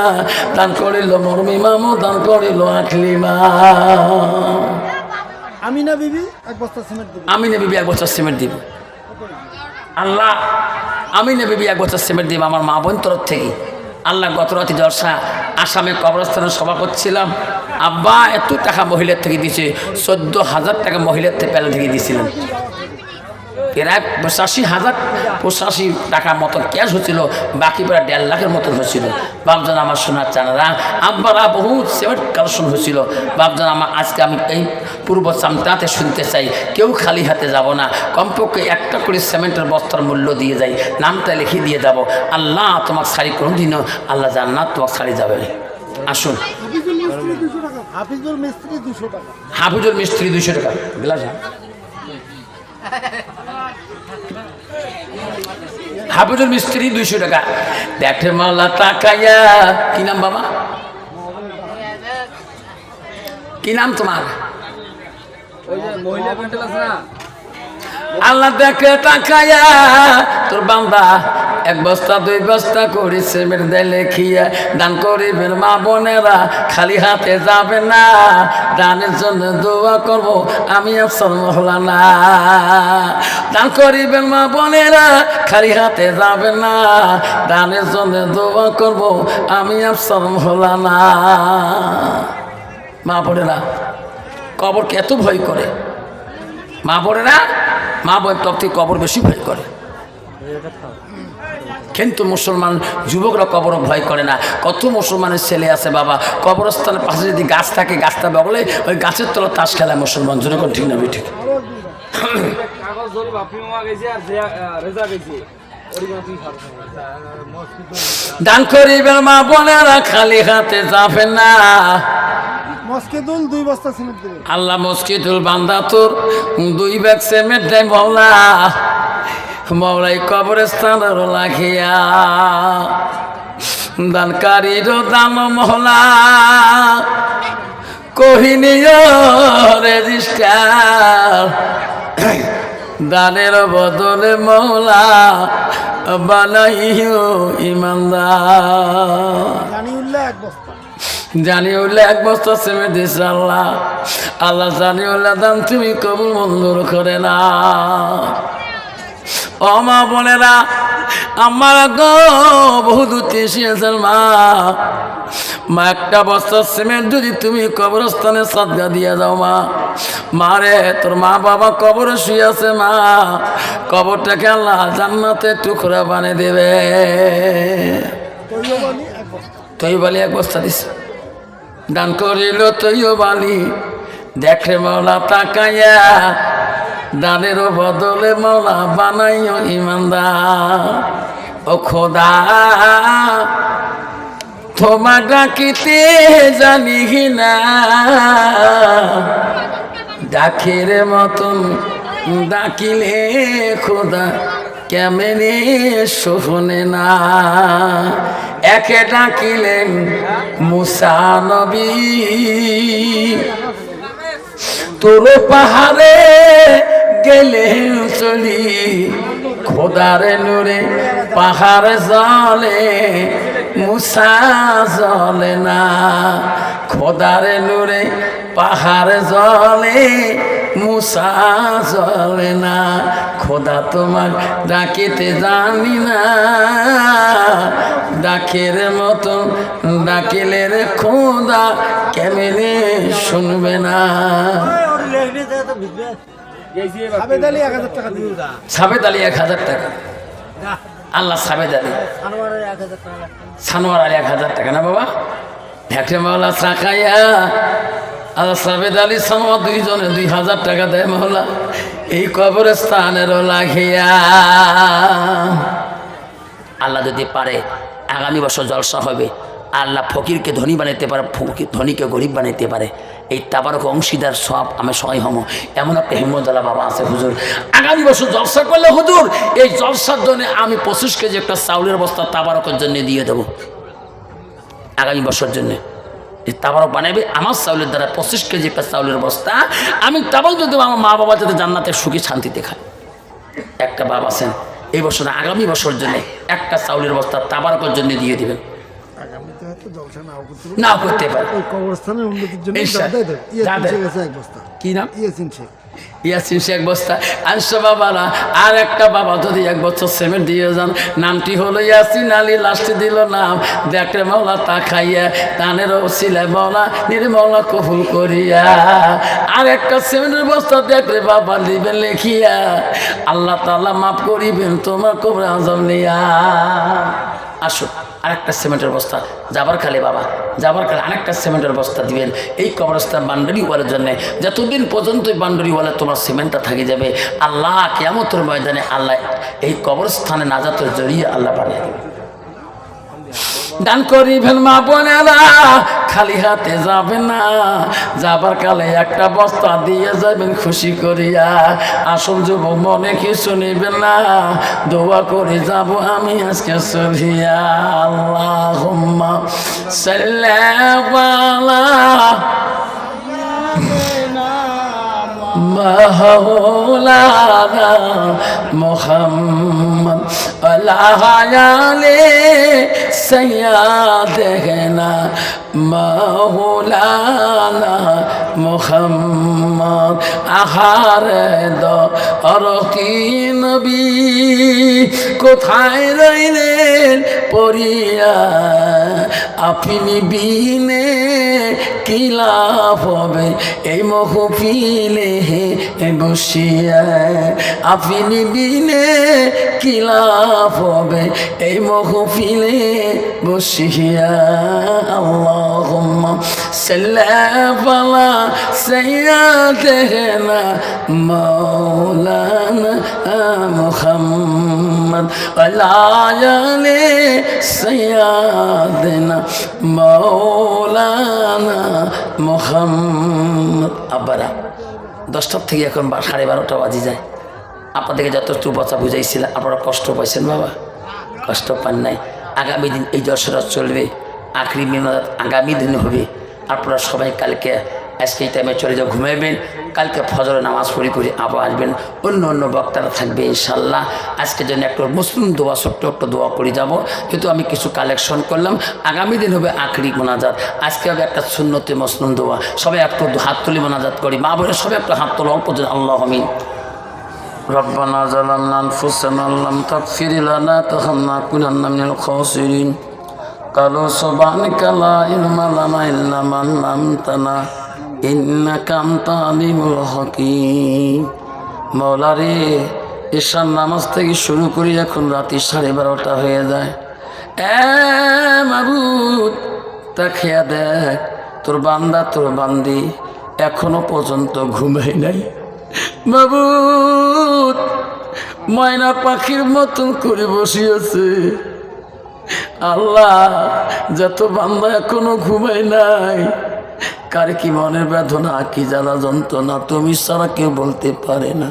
দান করিল মরমি মামু, দান করিল আকলিমা। আমিনা বিবি এক বস্তা সিমেন্ট দিবে। আমিনা বিবি এক বস্তা সিমেন্ট দিব। আল্লাহ আমিনা বিবি এক বস্তা সিমেন্ট দিব আমার মা বোন তরফ থেকে। আল্লাহ গত রাতে জলসা আসামে কবরস্থানে সভা করছিলাম, আব্বা এত টাকা মহিলার থেকে দিয়েছে, 14,000 টাকা মহিলার থেকে প্যানেল থেকে দিয়েছিলেন। প্রায় 85,085 টাকার মতন ক্যাশ হচ্ছিল, বাকি প্রায় 1.5 লাখের মতন হচ্ছিল। বাপজন আমার সোনার চানারা আব্বারা বহুত সিমেন্ট কালেকশন হচ্ছিল। বাপজন আমার আজকে আমি এই পূর্ব চামটাতে শুনতে চাই, কেউ খালি হাতে যাব না, কমপক্ষে একটা করে সিমেন্টের বস্তার মূল্য দিয়ে যাই, নামটা লিখে দিয়ে যাব। আল্লাহ তোমাকে শাড়ি কোনোদিনও আল্লাহ জান্নাত তোমাকে শাড়ি যাবে। আসুন হাফিজুল মিস্ত্রি 200 টাকা। হাফিজুল মিস্ত্রি 200 টাকা গ্লাস। হাফিজুল মিস্ত্রি 200 টাকা। দেখে মাওলা তাকাইয়া, কি নাম বাবা, কি নাম তোমার? আল্লাহ দেখে তাকাইয়া তোর বান্দা 1 বস্তা 2 বস্তা করে সিমেন্ট দেয় লেখিয়া। দান করিবেন মা বোনেরা, খালি হাতে যাবে না, দানের জন্য দোয়া করব আমি আফসর মহলানা। দান করিবেন মা বোনেরা, খালি হাতে যাবে না, দানের জন্য দোয়া করব আমি আফসর মহলানা। মা বোনেরা কবরকে এত ভয় করে, মা বোনেরা মা বোন তব থেকে কবর বেশি ভয় করে। কিন্তু মুসলমান যুবকরা কবর ভয় করে না। কত মুসলমানের ছেলে আছে বাবা, কবরস্থানের পাশে যদি গাছ থাকে, গাছটা বগলে ওই গাছের তলা তাস খেলায় মুসলমান। যেরকম ঠিক না ঠিক? দান করিবেন মা বোনেরা, খালি হাতে যাবে না। মসজিদুল 2 বস্তা সিমেন্ট দিবে। আল্লাহ মসজিদুল বান্দা তোর 2 ব্যাগ সিমেন্ট দেয় মাওলা। মাওলাই কবরস্থানের লাগিয়া দানকারীর দান মহলা কহিনিও রেজিস্টার। দানের বদলে মৌলা বানাইও ইমানদার। জানিউল্লাহ 1 বস্তা, জানিউল্লাহ 1 বস্তা সিমেন্ট দিছে আল্লাহ। আল্লাহ জানিউল্লাহ দান তুমি কবুল মঞ্জুর করে না। ও মা বোনেরা আমার গো বহু দূর এসেছেন মা, মা 1 বস্তা সিমেন্ট যদি তুমি কবরস্থানে সাদগা দিয়ে যাও মা, মারে তোর মা বাবা কবরে শুয়ে আছে মা, কবরটাকে আল্লাহ জান্নাতে টুকরা বানিয়ে দেবে। তুই বলি 1 বস্তা দিস দান করিল তুইও বালি। দেখে মাওলা তাকাইয়া দানের বদলে মাওলা বানাইও ইমানদার। ও খোদা তোমার ডাকিতে জানি না, ডাকের মতন ডাকিলে খোদা কেমনে শোনে না। একে ডাকিলেন মুসা নবী, তোর পাহাড়ে গেলে চলি, খোদার নূরে পাহাড় জলে মুসা জলে না। খোদার নূরে পাহাড় জলে মুসা চলে না, খোদা তোমার ডাকিতে জানি না, ডাকের মতন ডাকিলে রে খোদা কেমনে শুনবে না। সাবেদ আলী 1000 টাকা দিবে। সাবেদ আলী 1000 টাকা, আল্লাহ সাবেদ আলী সানোয়ার আলী 1000 টাকা না বাবা, ভেটে মাওলা চাকাইয়া আল্লাহ সাবেদ আলী সানোয়ার দুইজনে 2000 টাকা দেয় মাওলা এই কবরস্থানেরও লাগিয়া। আল্লাহ যদি পারে আগামী বছর জলসা হবে, আল্লাহ ফকিরকে ধনী বানাইতে পারে, ধনীকে গরিব বানাইতে পারে, এই তাবারক অংশীদার সব আমি সবাই হম। এমন একটা হিম্মতওয়ালা বাবা আছে হুজুর, আগামী বছর জলসা করলে হুজুর এই জলসার জন্য আমি 25 কেজি একটা চাউলের বস্তা তাবারকের জন্য দিয়ে দেবো। আগামী বছর জন্য এই তাবারক বানাবে আমার চাউলের দ্বারা 25 কেজি একটা চাউলের বস্তা আমি তাবারক যদি আমার মা বাবা যাতে জান্নাতের সুখী শান্তিতে খায়। একটা বাবা আছেন এই বছর আগামী বছর জন্য একটা চাউলের বস্তা তাবারকের জন্য দিয়ে দিবেন। আগামীতে হয়তো জলসা নাও করতে পারে, ওই কবরস্থানের উন্নতির জন্য এক বস্তা। কি নাম? ইয়াসিন শেখ। ইয়াসিন শেখ বস্তা আনছো বাবারা। আর একটা বাবা যদি 1 বছর সিমেন্ট দিয়ে যান, নামটি হলো ইয়াসিন আলী, লাস্টে দিল নাম দেখে মাওলা তা খাইয়া তানের ওসিলায় মাওলা নির্মলা কবুল করিয়া। আর একটা সিমেন্টের বস্তা দেখলে বাবা দিবেন লেখিয়া, আল্লাহ তাআলা মাফ করিবেন তোমার কবর আজম নিয়া। আসো আরেকটা সিমেন্টের বস্তা যাবার খালে বাবা, যাবার খালে আরেকটা সিমেন্টের বস্তা দিবেন এই কবরস্থান বান্ডারিওয়ালার জন্য, যতদিন পর্যন্ত বান্ডারিওয়ালা তোমার সিমেন্টটা থাকে যাবে, আল্লাহ কিয়ামতের ময়দানে আল্লাহ এই কবরস্থানে নাজাতের জড়িয়ে আল্লাহ বানিয়ে দেবে। দান করিবেন মা বোনেরা, খালি হাতে যাবেন না, যাবার কালে একটা বস্তা দিয়ে যাবেন খুশি করিয়া। আসল যুবক মনে কিছু নেবেন না, দোয়া করে যাব আমি আজকে চলিয়া। আল্লাহুম্মা সাল্লি আলা মাওলানা মুহাম্মদ আলাইহি সাইয়্যিদিনা মাওলানা মুহাম্মদ। আহারে দরকি নবী কোথায় রইলেন পড়িয়া, আপনি বিনে কি লাভ হবে এই মহফিলে বসিয়া, আপনি বিনে কি লাভ হবে এই মহফিলে বসিয়া। আল্লাহুম্মা সাল্লি আলা সাইয়্যিদিনা মাওলানা মুহাম্মদ আলাইহি সাইয়্যিদিনা মাওলানা মুহাম্মদ। আব্বারা 10টার থেকে এখন 12:30 বাজে যায়। আপনাদেরকে যতটুকু কথা বুঝাইছিলাম আপনারা কষ্ট পাইছেন বাবা, কষ্ট পান নাই। আগামী দিন এই জলসাটা চলবে, আখরি মিনাত আগামী দিন হবে। আপনারা সবাই কালকে আজকে এই টাইমে চলে যাও, ঘুমাইবেন, কালকে ফজরের নামাজ পড়ি করে আবার আসবেন, অন্য অন্য বক্তারা থাকবে ইনশাল্লাহ। আজকের জন্য একটু মুসলিম দোয়া ছোট্ট একটু দোয়া করে যাব, যেহেতু আমি কিছু কালেকশন করলাম। আগামী দিন হবে আখরি মোনাজাত, আজকে হবে একটা সুন্নতে মুসলিম দোয়া। সবাই একটু হাত তুলি মোনাজাত করি, মা বোনের সবাই একটু হাত তোলা অল্প দিন। আল্লাহ আমিন। রব্বানা যালামনা আনফুসানা লাম তাগফির লানা তারহামনা কুনান্না মিনাল খাসিরিন। কালু সুবহানাকা লা ইলমা লানা ইল্লা মা আল্লামতানা ইন্নাকা আনতা আলিমুল হাকীম। মাওলা রে, ঈশার নামাজ থেকে শুরু করি এখন রাত 12:30 হয়ে যায়। মাবুদ তাকিয়া দেখ, তোর বান্দা তোর বান্দি এখনো পর্যন্ত ঘুমাই নাই। মাবুদ ময়না পাখির মতন করে বসিয়েছে। আল্লাহ যত বান্দা এখনো ঘুমাই নাই, কার কি মনের বেদনা, কি জ্বালা যন্ত্রণা তুমি ছাড়া কেউ বলতে পারে না।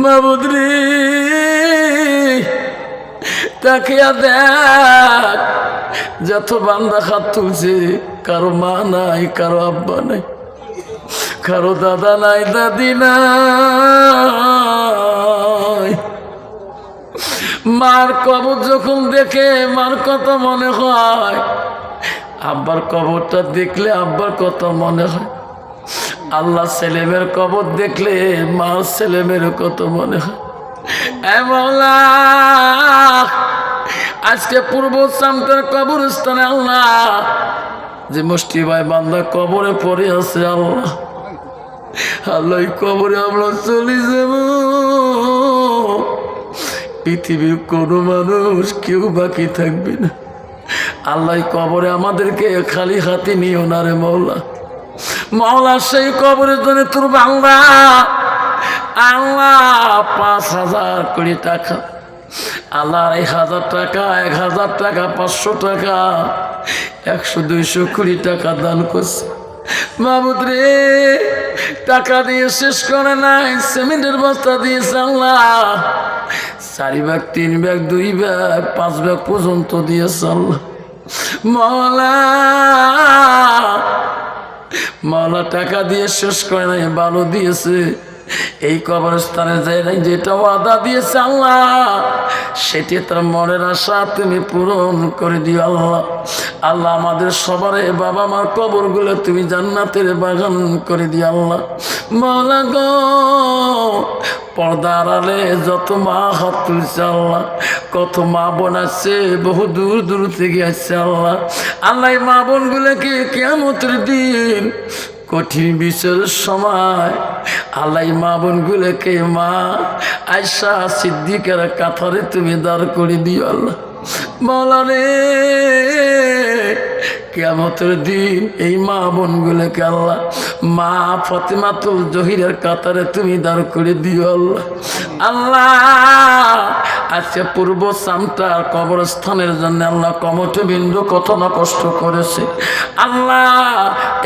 মাবুদ রে, তাকিয়া দেখ, যত বান্দা হাত তুলছে, কারো মা নাই, কারো আব্বা নাই, কারো দাদা নাই, দাদি নাই। মার কবর যখন দেখে মার কথা মনে হয়, আব্বার কবরটা দেখলে আব্বার কথা মনে হয়। আল্লাহ ছেলেমেয়ের কবর দেখলে মা ছেলেমেয়ের কত মনে হয়। এ মওলা, আজকে পূর্ব সামটার কবরস্থানে আল্লাহ যে মুষ্টি ভাই বান্দা কবরে পড়ে আছে আল্লাহ, আল্লাহ এই কবরে আমরা চলে যাব, পৃথিবীর কোনো মানুষ কেউ বাকি থাকবে না। আল্লাহ কবরে আমাদেরকে খালি হাতে নিও না রে মওলা। মওলা সেই কবরের জন্য তোর বাংলা আল্লাহ 5,000 কোটি টাকা, আল্লাহ 1,000 টাকা, 1,000 টাকা, 500 টাকা, 100-200 কোটি টাকা দান করছে। মাবুদ রে, টাকা দিয়ে শেষ করে নাই, সিমেন্টের বস্তা দিয়েছে আল্লাহ 4 ভাগ, 3 ভাগ, 2 ভাগ, 5 ভাগ পর্যন্ত দিয়েছে আল্লাহ। মাওলা টাকা দিয়ে শেষ করে নাই, ভালো দিয়েছে। এই কবরস্থানে যাই নাই যেটা ওয়াদা দিয়েছে আল্লাহ, সেটি তার মনের আশা তুমি পূরণ করে দিও আল্লাহ। আল্লাহ আমাদের সবারে বাবা মার কবরগুলো তুমি জান্নাতের বাগান করে দিও আল্লাহ। মাওলা গো, পর্দার আড়ালে যত মা হাত তুলছে আল্লাহ, কত মা বোন আছে বহু দূর দূর থেকে আসছে আল্লাহ। আল্লাহ এই মা বোনগুলোকে কিয়ামতের দিন কঠিন বিচারের সময় আল্লাহ মা বোনগুলোকে মা আয়েশা সিদ্দিকের কাতারে তুমি দাঁড় করে দিও আল্লাহ। মাওলা রে, কিয়ামতের দিন এই মা বোনগুলোকে আল্লাহ মা ফাতিমাতুল জহিরের কাতারে তুমি দাঁড় করে দিও আল্লাহ। আল্লাহ আজকে পূর্ব সামটার কবরস্থানের জন্য আল্লাহ কমিটি বিন্দু কত না কষ্ট করেছে আল্লাহ,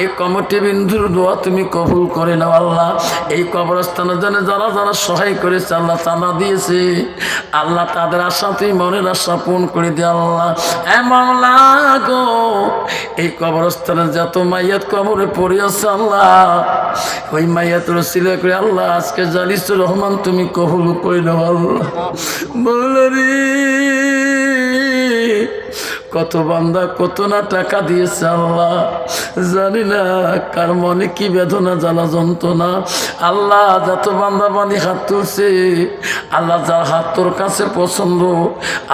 এই কমিটি বিন্দুর দোয়া তুমি কবুল করে নাও আল্লাহ। এই কবরস্থানের জন্য যারা যারা সহায় করেছে আল্লাহ, চাঁদা দিয়েছে আল্লাহ, তাদের আশা তুমি মনের আশা পূরণ করে দিয়ে আল্লাহ। এ মাওলা গো, এই কবরস্থানের যত মাইয়াত কবরে পড়ে আছে আল্লাহ, ওই মাইয়াত রসিলা করে আল্লাহ আজকে জালিসুর রহমান তুমি কবুল করে নাও আল্লাহ। মাওলা রে, কত বান্দা কত না টাকা দিয়েছে আল্লাহ, জানি না কার মনে কি বেদনা জ্বালা যন্ত্রণা আল্লাহ। যত বান্দা বানি হাত তুলছে আল্লাহ, যার হাত তোর কাছে পছন্দ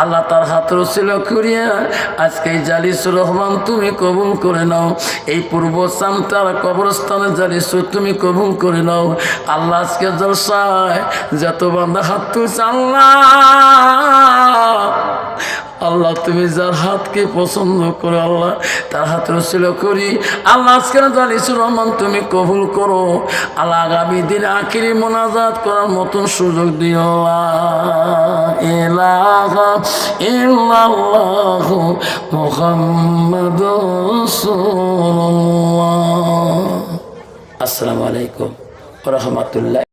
আল্লাহ, তার হাত রসিলা করিয়া আজকে এই জালিসুর রহমান তুমি কবুল করে নাও। এই পূর্ব সামটার কবরস্থানে জালিসুর তুমি কবুল করে নাও আল্লাহ। আজকে জলসায় যত বান্দা হাত তুলছে আল্লাহ, আল্লাহ তুমি যার হাতকে পছন্দ করো আল্লাহ, তার হাত রসিলা করি আল্লাহ। আজকে জালিসুর রহমান তুমি কবুল করো আল্লাহ। আগামী দিনে আখিরি মোনাজাত করার মতন সুযোগ দিও। লা ইলাহা ইল্লাল্লাহু মুহাম্মাদুর রাসূলুল্লাহ। আসসালামু আলাইকুম ওয়া রাহমাতুল্লাহ।